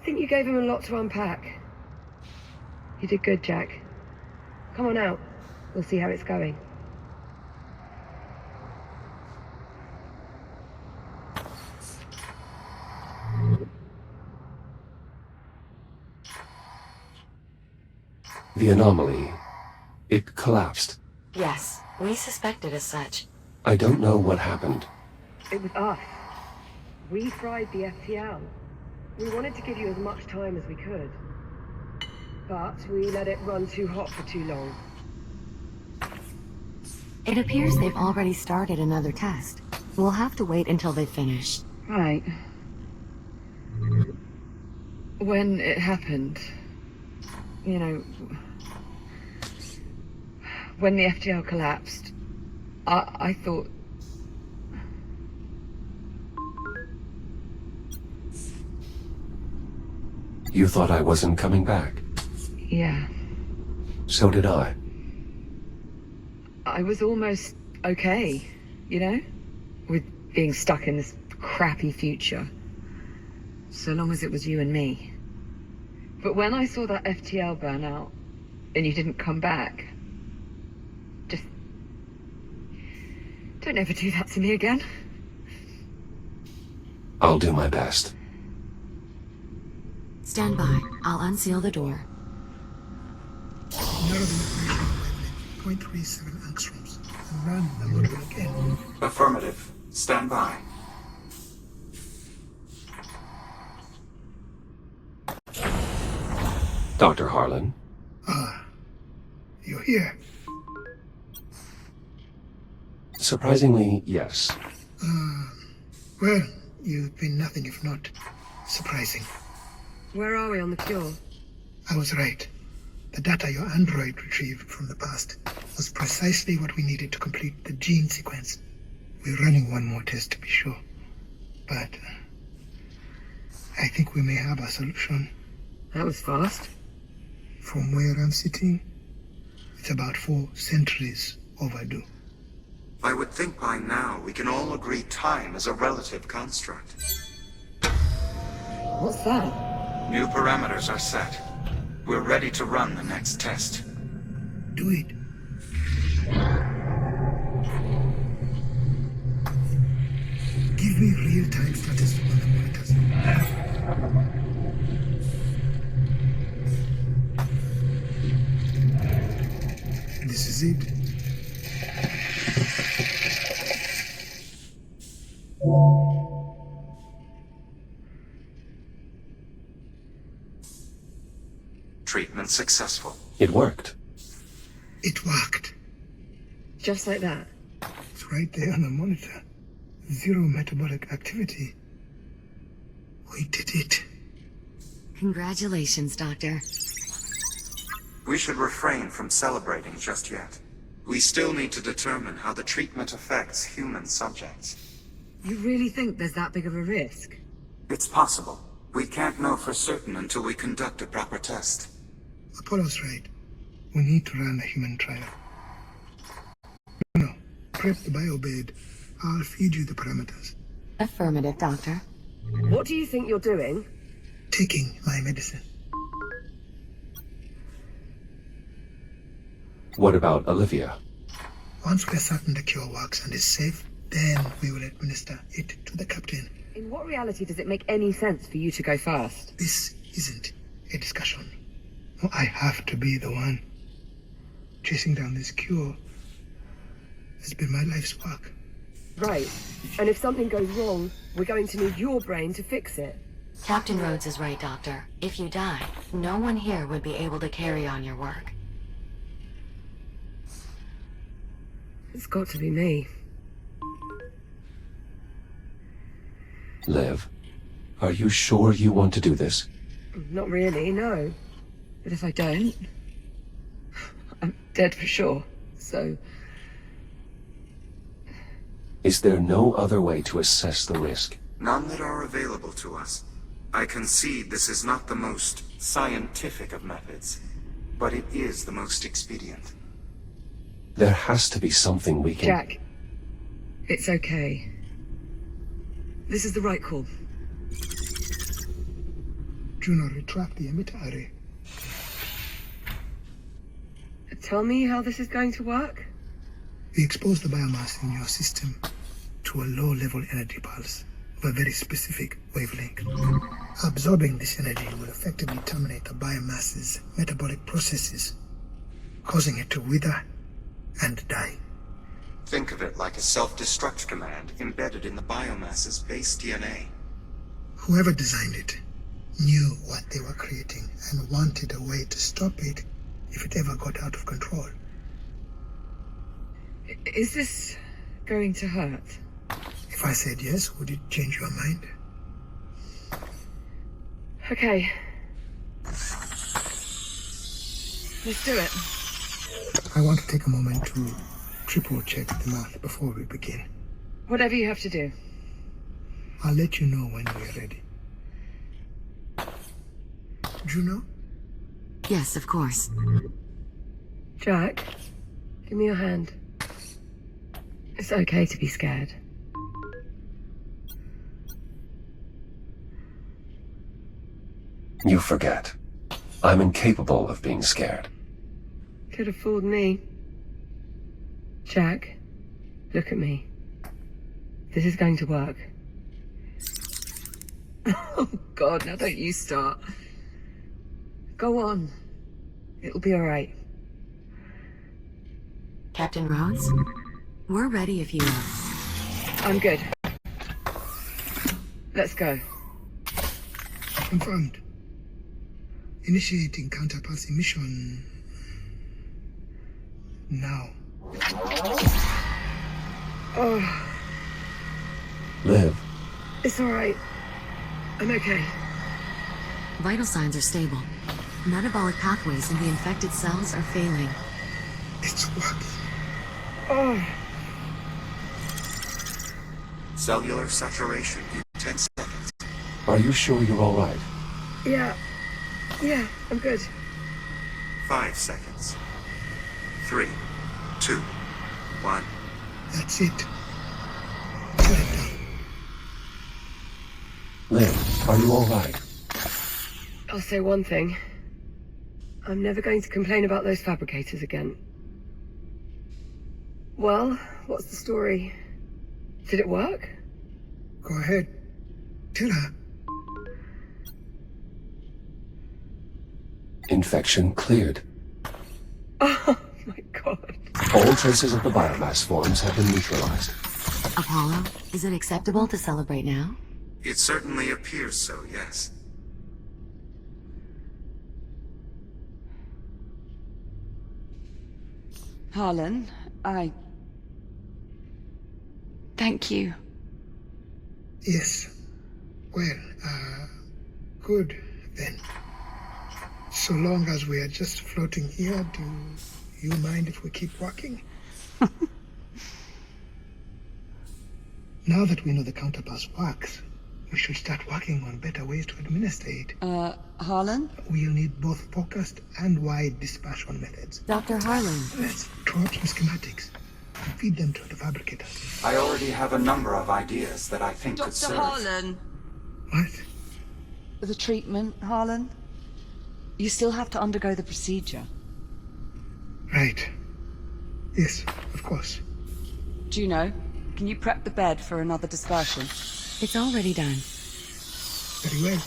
I think you gave him a lot to unpack. You did good, Jack. Come on out. We'll see how it's going. The anomaly. It collapsed. Yes, we suspected as such. I don't know what happened. It was us. We fried the FTL. We wanted to give you as much time as we could. But we let it run too hot for too long. It appears they've already started another test. We'll have to wait until they finish. Right. When it happened, you know, when the FTL collapsed, I thought... You thought I wasn't coming back? Yeah. So did I. I was almost okay, you know? With being stuck in this crappy future. So long as it was you and me. But when I saw that FTL burn out, and you didn't come back, just... don't ever do that to me again. I'll do my best. Stand by. I'll unseal the door. Narrow the operation wavelength 0.37 angstroms and run the model again. Affirmative. Stand by. Dr. Harlan? Ah, you're here. Surprisingly, yes. Well, you've been nothing if not surprising. Where are we on the cure? I was right. The data your android retrieved from the past was precisely what we needed to complete the gene sequence. We're running one more test to be sure. But I think we may have a solution. That was fast. From where I'm sitting, it's about 4 centuries overdue. I would think by now we can all agree time is a relative construct. What's that? New parameters are set. We're ready to run the next test. Do it. Give me real-time status on the monitors. This is it. Treatment successful. It worked. It worked. Just like that. It's right there on the monitor. Zero metabolic activity. We did it. Congratulations, Doctor. We should refrain from celebrating just yet. We still need to determine how the treatment affects human subjects. You really think there's that big of a risk? It's possible. We can't know for certain until we conduct a proper test. Apollo's right. We need to run a human trial. No, prep the biobed. I'll feed you the parameters. Affirmative, Doctor. What do you think you're doing? Taking my medicine. What about Olivia? Once we're certain the cure works and is safe, then we will administer it to the captain. In what reality does it make any sense for you to go first? This isn't a discussion. I have to be the one. Chasing down this cure has been my life's work. Right. And if something goes wrong, we're going to need your brain to fix it. Captain Rhodes is right, Doctor. If you die, no one here would be able to carry on your work. It's got to be me. Liv, are you sure you want to do this? Not really, no. But if I don't, I'm dead for sure. So, Is there no other way to assess the risk? None that are available to us. I concede this is not the most scientific of methods, but it is the most expedient. There has to be something we can... Jack, it's okay. This is the right call. Juno, retract the emitter array. Tell me how this is going to work? We expose the biomass in your system to a low-level energy pulse of a very specific wavelength. Absorbing this energy will effectively terminate the biomass's metabolic processes, causing it to wither and die. Think of it like a self-destruct command embedded in the biomass's base DNA. Whoever designed it knew what they were creating and wanted a way to stop it if it ever got out of control. Is this going to hurt? If I said yes, would it change your mind? Okay. Let's do it. I want to take a moment to triple-check the math before we begin. Whatever you have to do. I'll let you know when we're ready. Juno? Yes, of course. Jack, give me your hand. It's okay to be scared. You forget. I'm incapable of being scared. Could have fooled me. Jack, look at me. This is going to work. Oh, God, now don't you start. Go on. It'll be all right. Captain Rhodes? We're ready if you are. I'm good. Let's go. Confirmed. Initiating counterpulse emission now. Oh, Liv, it's all right. I'm okay. Vital signs are stable. Metabolic pathways in the infected cells are failing. It's working. Oh, Cellular saturation in 10 seconds. are you sure you're all right? yeah. Yeah, I'm good. 5 seconds. 3, 2, 1. That's it. Shut it down. Liv, are you all right? I'll say one thing. I'm never going to complain about those fabricators again. Well, what's the story? Did it work? Go ahead. Tell her. Infection cleared. Oh my God. All traces of the biomass forms have been neutralized. Apollo, is it acceptable to celebrate now? It certainly appears so, yes. Harlan, thank you. Yes. Well, good then. So long as we are just floating here, do you mind if we keep walking? Now that we know the counterpass works, we should start working on better ways to administer it. Harlan? We'll need both focused and wide dispersion methods. Dr. Harlan. Let's draw up some schematics and feed them to the fabricators. I already have a number of ideas that I think could serve. Dr. Harlan! What? The treatment, Harlan? You still have to undergo the procedure. Right. Yes, of course. Juno, can you prep the bed for another dispersion? It's already done. Very well.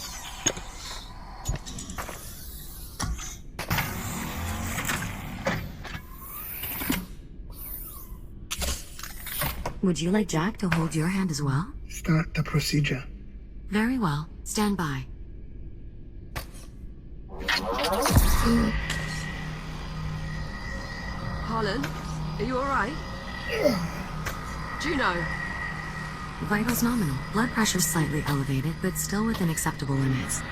Would you like Jack to hold your hand as well? Start the procedure. Very well. Stand by. Harlan, are you alright? Juno! Vitals nominal. Blood pressure slightly elevated, but still within acceptable limits.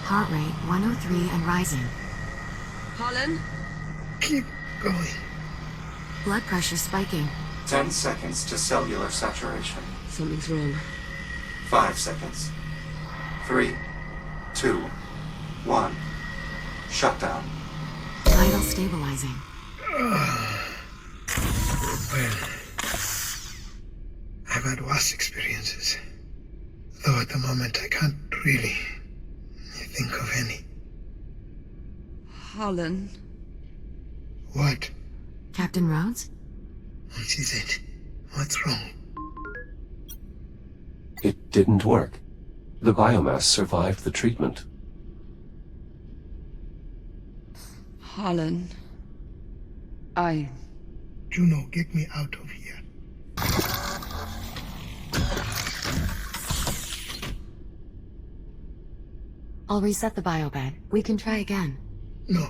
Heart rate 103 and rising. Harlan? Keep going. Blood pressure spiking. 10 seconds to cellular saturation. Something's wrong. 5 seconds. 3, 2, 1. Shutdown. Vital stabilizing. Well, I've had worse experiences. Though at the moment I can't really think of any. Harlan? What? Captain Rhodes? What is it? What's wrong? It didn't work. The biomass survived the treatment. Harlan? Juno, get me out of here. I'll reset the biobed. We can try again. No.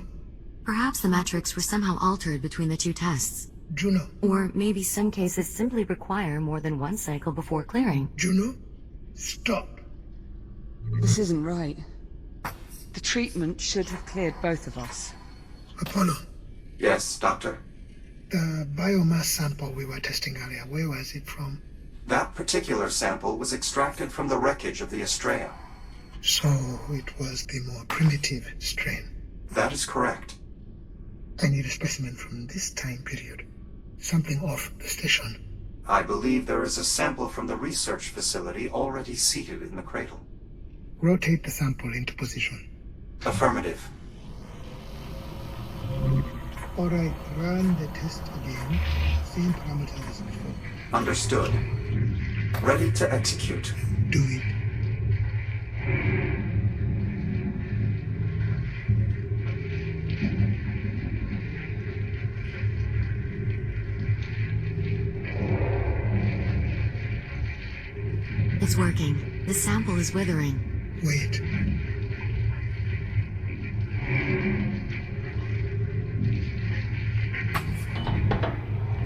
Perhaps the metrics were somehow altered between the two tests. Juno. Or maybe some cases simply require more than one cycle before clearing. Juno, stop. This isn't right. The treatment should have cleared both of us. Apollo, Yes, Doctor. the biomass sample we were testing earlier, where was it from? That particular sample was extracted from the wreckage of the Estrella. So it was the more primitive strain. That is correct. I need a specimen from this time period. Something off the station. I believe there is a sample from the research facility already seated in the cradle. Rotate the sample into position. Affirmative. Alright, run the test again. Same parameters as before. Understood. Ready to execute. Do it. It's working. The sample is withering. Wait.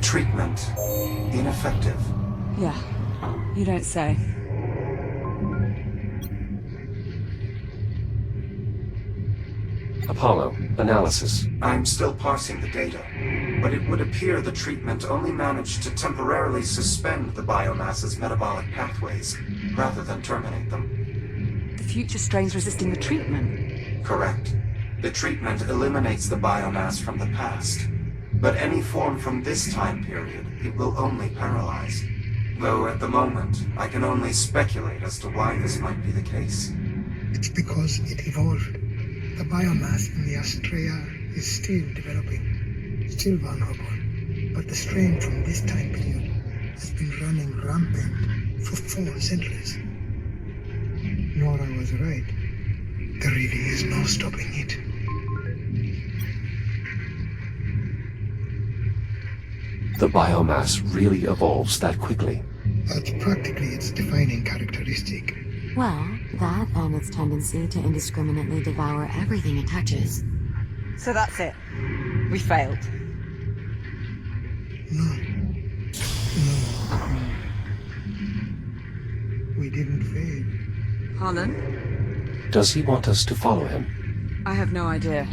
Treatment. Ineffective. Yeah, you don't say. Apollo, analysis. I'm still parsing the data, but it would appear the treatment only managed to temporarily suspend the biomass's metabolic pathways, rather than terminate them. The future strain's resisting the treatment. Correct. The treatment eliminates the biomass from the past, but any form from this time period, it will only paralyze. Though at the moment, I can only speculate as to why this might be the case. It's because it evolved. The biomass in the Estrella is still developing, still vulnerable. But the strain from this time period has been running rampant for 4 centuries. Nora was right. There really is no stopping it. The biomass really evolves that quickly. That's practically its defining characteristic. Well, that and its tendency to indiscriminately devour everything it touches. So that's it. We failed. No. We didn't fail. Harlan? Does he want us to follow him? I have no idea.